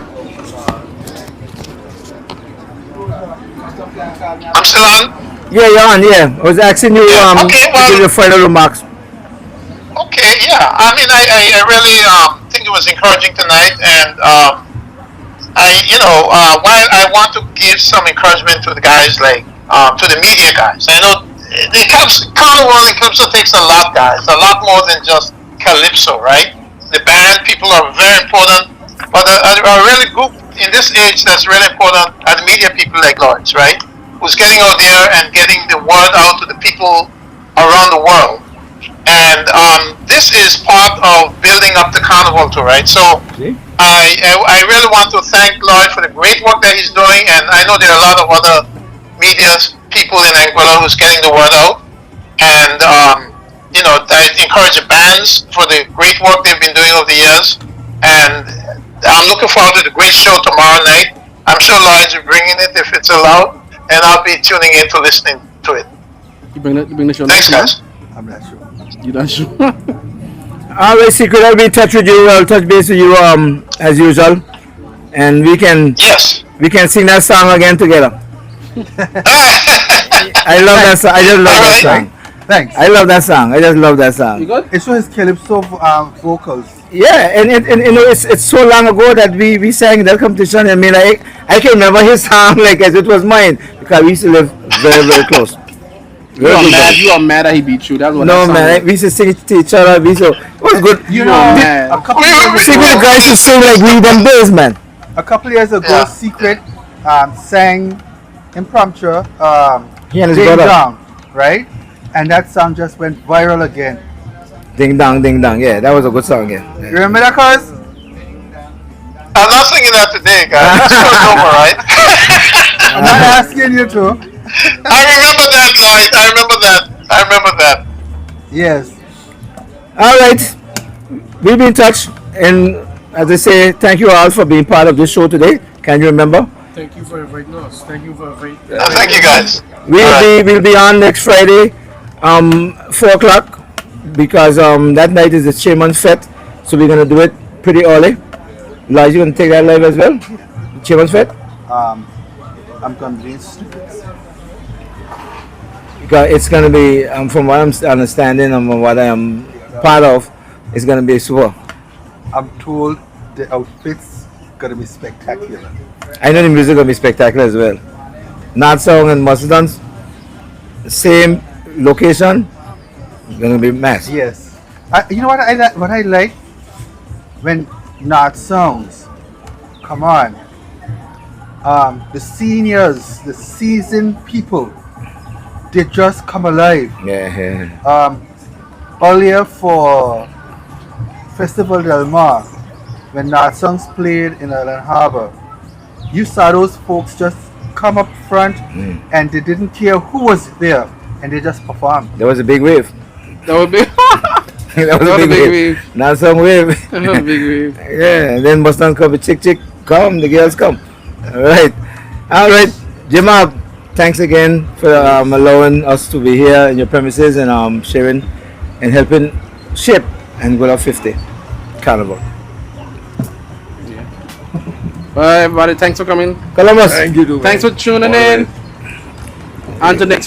I'm still on. Yeah, you're on. Yeah, I was asking you Okay, well- to give your final remarks. Okay, yeah. I mean, I really think it was encouraging tonight, and while I want to give some encouragement to the guys, like to the media guys. I know the Carnival and Calypso takes a lot, guys. A lot more than just Calypso, right? The band people are very important, but a really group in this age that's really important are the media people like Lloyd's, right? Who's getting out there and getting the word out to the people around the world. And this is part of building up the Carnival tour, right? So I really want to thank Lloyd for the great work that he's doing, and I know there are a lot of other media people in Anguilla who's getting the word out. And I encourage the bands for the great work they've been doing over the years. And I'm looking forward to the great show tomorrow night. I'm sure Lloyd's will be bringing it if it's allowed, and I'll be tuning in to listening to it. You bring the show Thanks, next guys. I'm not sure. You not sure? All right, Secret. I'll be in touch with you. I'll touch base with you as usual, and we can Yes. sing that song again together. I love that song. I just love that song. Thanks. I love that song. I just love that song. You good? It was Calypso vocals. Yeah, and it's so long ago that we sang that competition. I mean, I can remember his song like as it was mine because we used to live very, very close. You are mad that he beat you. That's what No that song man, was. we used to sing it to each other. It was good. You know, man. a couple years Secret ago, guys to sing like we them days, man. a couple years ago, Yeah. Secret sang impromptu He and his Ding brother. Dong, right? And that song just went viral again. Ding dong, ding dong. Yeah, that was a good song. Yeah. You remember that, cuz? I'm not singing that today, guys. This show's over, right? I'm not asking you to. I remember that, Lloyd. I remember that. Yes. All right, we'll be in touch. And as I say, thank you all for being part of this show today. Can you remember? Thank you for inviting us. Thank you for inviting Thank you, guys. We'll be on next Friday, 4 o'clock, because that night is the Chairman's Fete, so we're gonna do it pretty early. Elijah, you gonna take that live as well? Chairman's Fete? I'm convinced. Because it's gonna be, from what I'm understanding and from what I am part of, it's gonna be super. I'm told the outfits gonna be spectacular. I know the music gonna be spectacular as well. Nat Song and Muscadons, same location, gonna be mass. Yes. You know what I like? When Not Songs, come on. The seniors, the seasoned people, they just come alive. Yeah. Earlier for Festival Del Mar, when Not Songs played in Island Harbor, you saw those folks just come up front and they didn't care who was there and they just performed. There was a big wave. That would be. That was a big wave. Nat Song wave. That was a big wave. Yeah, and then Mustang come, chick, come, the girls come. Alright. Jamal, thanks again for allowing us to be here in your premises and sharing and helping shape Anguilla 50 Carnival. Bye, everybody. Thanks for coming. Columbus. Thank you, Thanks for tuning in. On to next.